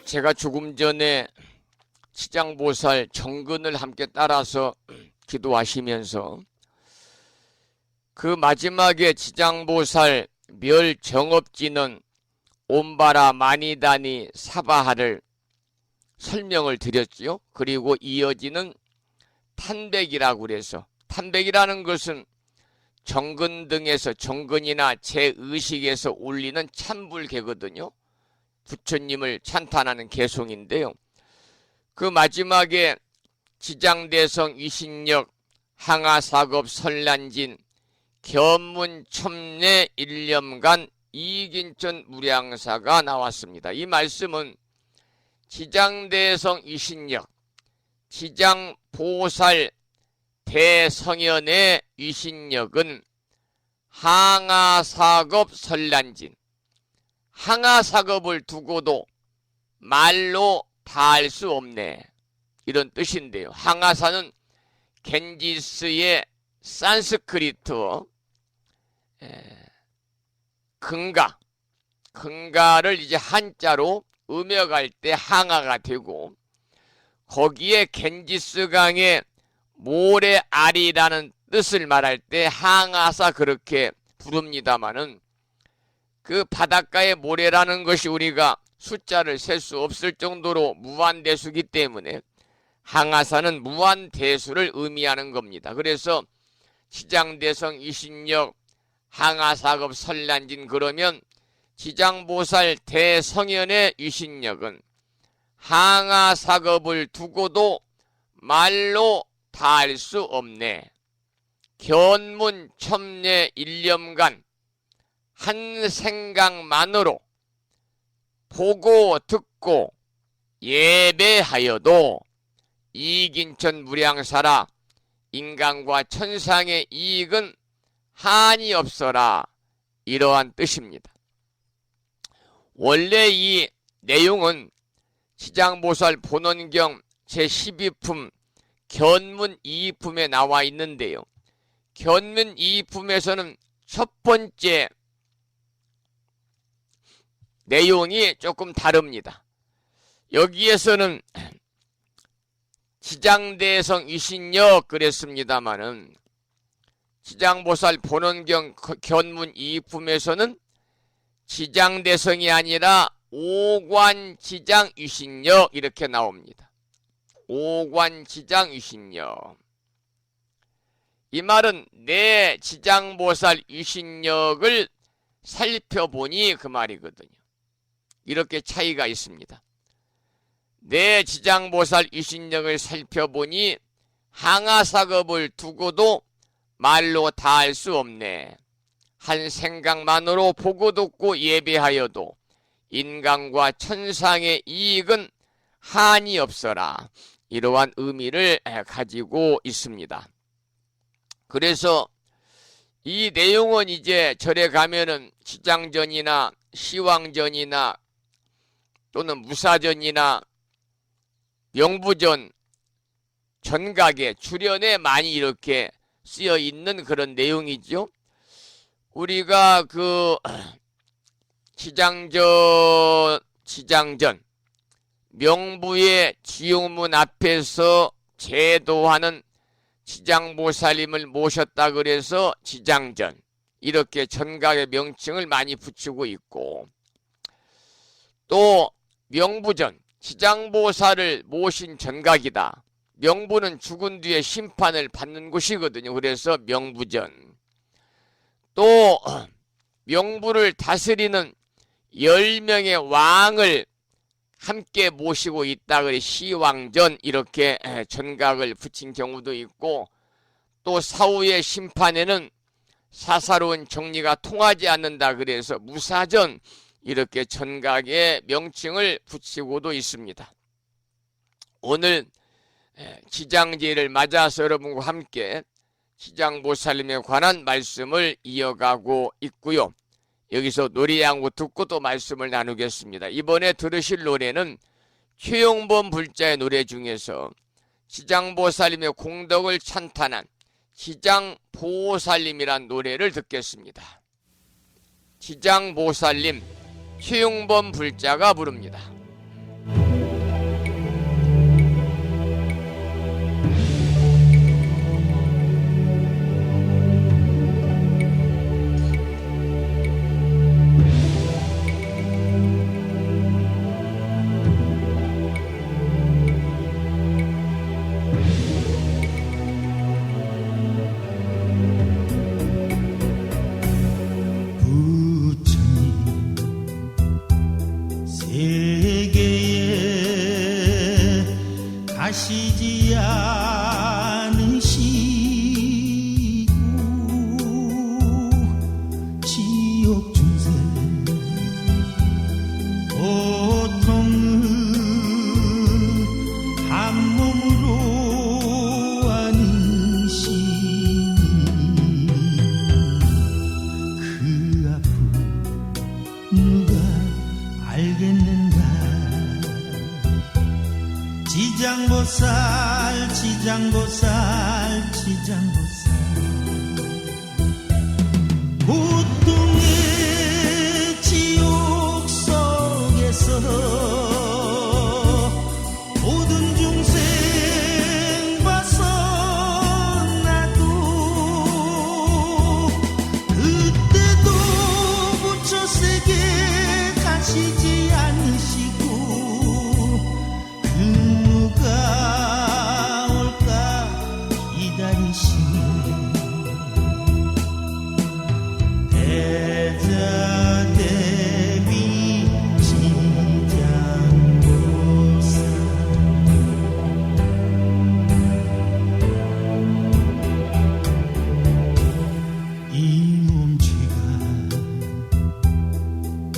제가 조금 전에 지장보살 정근을 함께 따라서 기도하시면서 그 마지막에 지장보살 멸정업지는 옴바라 마니다니 사바하를 설명을 드렸지요. 그리고 이어지는 탄백이라고 그래서, 탄백이라는 것은 정근 등에서, 정근이나 제의식에서 올리는 찬불개거든요. 부처님을 찬탄하는 개송인데요. 그 마지막에 지장대성 위신력 항아사급 설란진 견문 첨례 일념간 이긴천 무량사가 나왔습니다. 이 말씀은 지장대성 위신력, 지장보살 대성현의 위신력은 항아사급 설란진, 항아사급을 두고도 말로 다 할 수 없네, 이런 뜻인데요. 항아사는 겐지스의 산스크리트어 근가를 이제 한자로 음역할 때 항아가 되고, 거기에 겐지스강의 모래알이라는 뜻을 말할 때 항아사 그렇게 부릅니다마는, 그 바닷가의 모래라는 것이 우리가 숫자를 셀 수 없을 정도로 무한대수기 때문에 항아사는 무한대수를 의미하는 겁니다. 그래서 지장대성 이신력 항아사급 설란진 그러면 지장보살 대성현의 위신력은 항아사급을 두고도 말로 다 할 수 없네. 견문 첨례 일념간 한 생각만으로 보고 듣고 예배하여도 이긴천 무량사라, 인간과 천상의 이익은 한이 없어라, 이러한 뜻입니다. 원래 이 내용은 지장보살 본원경 제12품 견문 2품에 나와 있는데요. 견문 2품에서는 첫 번째 내용이 조금 다릅니다. 여기에서는 지장대성 위신력 그랬습니다마는 지장보살 본원경 견문 2품에서는 지장대성이 아니라 오관지장 위신력 이렇게 나옵니다. 오관지장 위신력. 이 말은 내 지장보살 위신력을 살펴보니 그 말이거든요. 이렇게 차이가 있습니다. 내 지장보살 위신력을 살펴보니 항아사급을 두고도 말로 다 할 수 없네. 한 생각만으로 보고 듣고 예배하여도 인간과 천상의 이익은 한이 없어라, 이러한 의미를 가지고 있습니다. 그래서 이 내용은 이제 절에 가면은 지장전이나 시왕전이나 또는 무사전이나 명부전, 전각에 주련에 많이 이렇게 쓰여 있는 그런 내용이죠. 우리가 그 지장전 명부의 지용문 앞에서 제도하는 지장보살님을 모셨다 그래서 지장전, 이렇게 전각의 명칭을 많이 붙이고 있고, 또 명부전, 지장보살을 모신 전각이다. 명부는 죽은 뒤에 심판을 받는 곳이거든요. 그래서 명부전. 또 명부를 다스리는 10명의 왕을 함께 모시고 있다 그래 시왕전, 이렇게 전각을 붙인 경우도 있고, 또 사후의 심판에는 사사로운 정리가 통하지 않는다 그래서 무사전, 이렇게 전각의 명칭을 붙이고도 있습니다. 오늘 지장제를 맞아서 여러분과 함께 지장보살님에 관한 말씀을 이어가고 있고요. 여기서 노래 한 곡 듣고 또 말씀을 나누겠습니다. 이번에 들으실 노래는 최용범 불자의 노래 중에서 지장보살님의 공덕을 찬탄한 지장보살님이란 노래를 듣겠습니다. 지장보살님 최용범 불자가 부릅니다. 세계에 가시지 않으시고 지옥 중생 고통을 한 몸으로 안으시니 그 아픔 누가 알겠는가. 지장보살 지장보살 지장보살 고통의 지옥 속에서 모든 중생 벗어나도 그때도 부처 세계 가시지 않으시고 누가 올까 기다리시네. 대자대비 지장보살 이 몸체가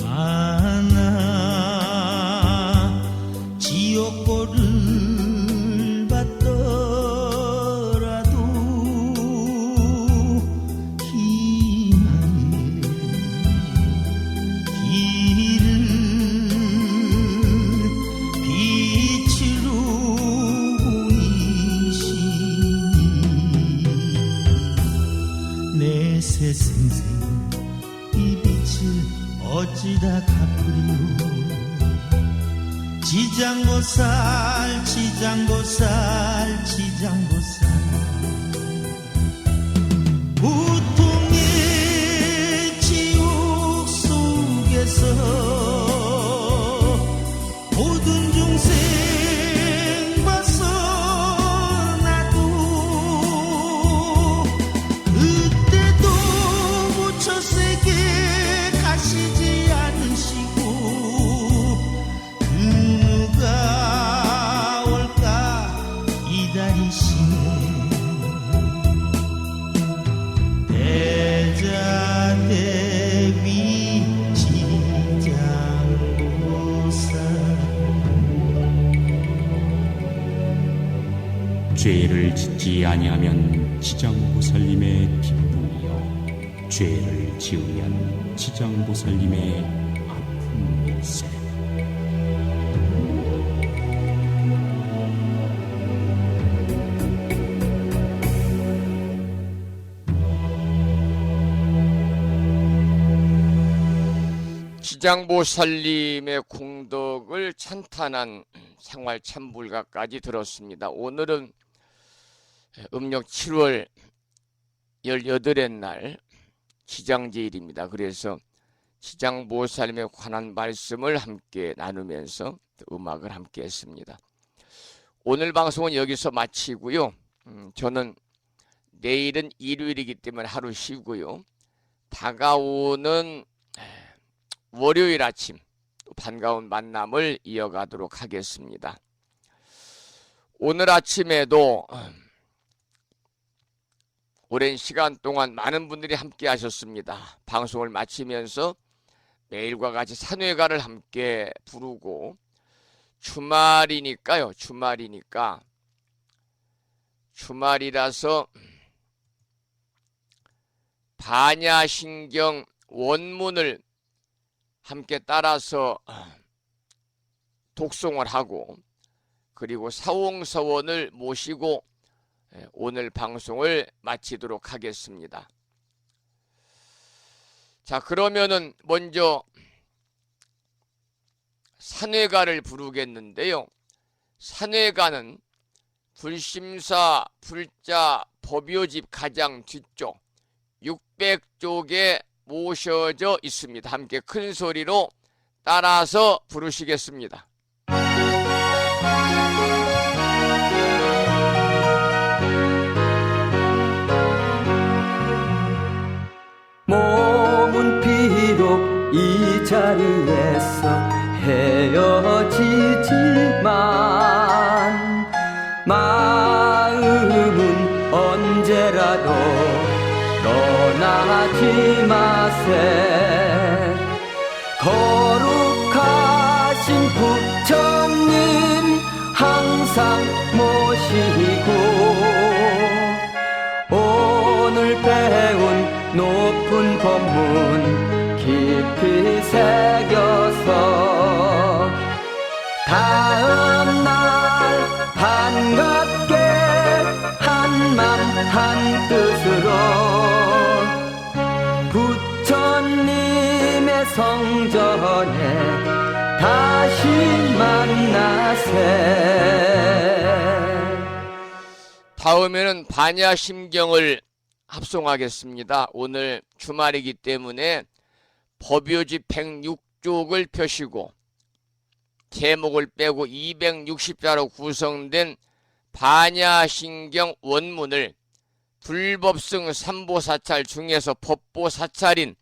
많아 지옥벌을 받더라도 희망의 길을 빛으로 보이시니 내 새생생 이 빛을 어찌다 갚으리요. 지장보살 지장보살 지장보살 고통의 지옥 속에서 모든 중생 벗어나도 그때도 부처 세계 가시지 않으시고 누가 올까 기다리시네. 대자대비 지장보살 죄를 짓지 아니하면 지장보살님의 기쁨이요 죄를 지으면 지장보살님의 아픔일세. 지장보살님의 공덕을 찬탄한 생활참불가까지 들었습니다. 오늘은 음력 7월 18의 날 지장제일입니다. 그래서 지장보살님에 관한 말씀을 함께 나누면서 음악을 함께 했습니다. 오늘 방송은 여기서 마치고요. 저는 내일은 일요일이기 때문에 하루 쉬고요. 다가오는 월요일 아침 반가운 만남을 이어가도록 하겠습니다. 오늘 아침에도 오랜 시간 동안 많은 분들이 함께 하셨습니다. 방송을 마치면서 매일과 같이 산회가를 함께 부르고 주말이라서 반야신경 원문을 함께 따라서 독송을 하고 그리고 사홍서원을 모시고 오늘 방송을 마치도록 하겠습니다. 자, 그러면은 먼저 산회가를 부르겠는데요. 산회가는 불심사 불자 법요집 가장 뒤쪽 600쪽에 모셔져 있습니다. 함께 큰 소리로 따라서 부르시겠습니다. 몸은 비록 이 자리에서 해 조심하세. 거룩하신 부처님 항상 모시고 오늘 배운 높은 법문 깊이 새겨서 다음날 반갑게 한맘 한뜻으로 부처님의 성전에 다시 만나세. 다음에는 반야심경을 합송하겠습니다. 오늘 주말이기 때문에 법요지 106쪽을 펴시고 제목을 빼고 260자로 구성된 반야심경 원문을 불법승 삼보사찰 중에서 법보사찰인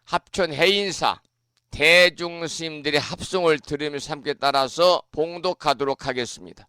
합천 해인사 대중스님들의 합송을 들으면서 함께 따라서 봉독하도록 하겠습니다.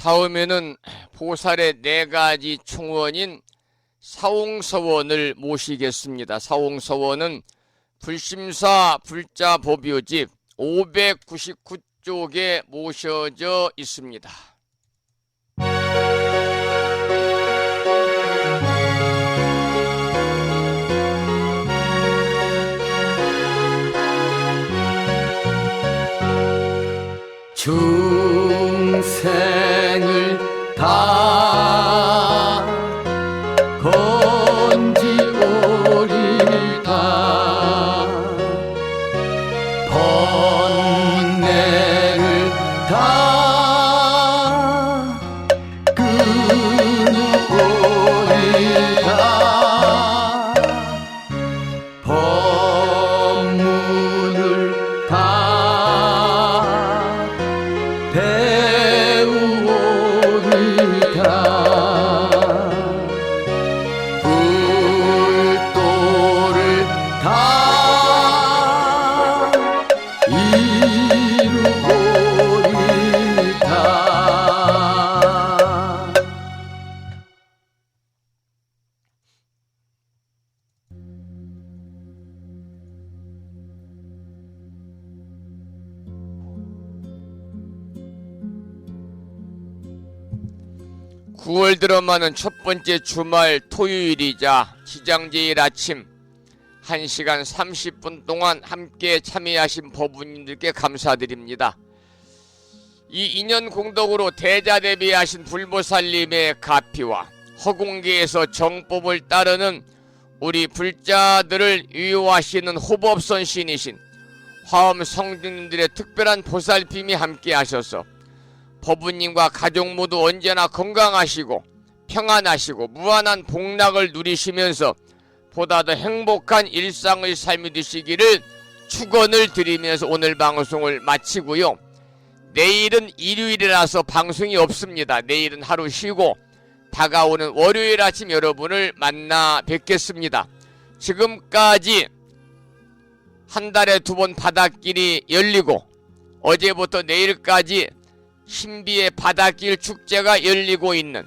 다음에는 보살의 4가지 충원인 사홍서원을 모시겠습니다. 사홍서원은 불심사 불자 법요집 599쪽에 모셔져 있습니다. 중생을 다 건지오리다. 번뇌를 다 끊으오리다. 법문을 다 배우오리다. 불도를 다 이루오리다. (9월) 들어마는 첫 번째 주말 토요일이자 지장제일 아침 1시간 30분 동안 함께 참여하신 법우님들께 감사드립니다. 이 인연 공덕으로 대자대비하신 불보살님의 가피와 허공계에서 정법을 따르는 우리 불자들을 유효하시는 호법선 신이신 화엄 성중님들의 특별한 보살핌이 함께 하셔서 법부님과 가족 모두 언제나 건강하시고 평안하시고 무한한 복락을 누리시면서 보다 더 행복한 일상의 삶이 되시기를 축원을 드리면서 오늘 방송을 마치고요. 내일은 일요일이라서 방송이 없습니다. 내일은 하루 쉬고 다가오는 월요일 아침 여러분을 만나 뵙겠습니다. 지금까지 한 달에 2번 바닷길이 열리고 어제부터 내일까지 신비의 바닷길 축제가 열리고 있는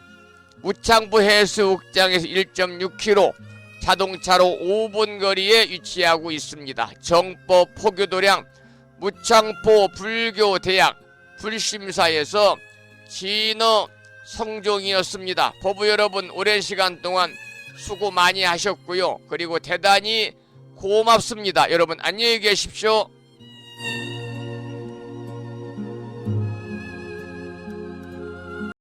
우창부 해수욕장에서 1.6km 자동차로 5분 거리에 위치하고 있습니다. 정법 포교도량 무창포 불교대학 불심사에서 진어 성종이었습니다. 법부 여러분 오랜 시간 동안 수고 많이 하셨고요. 그리고 대단히 고맙습니다. 여러분 안녕히 계십시오.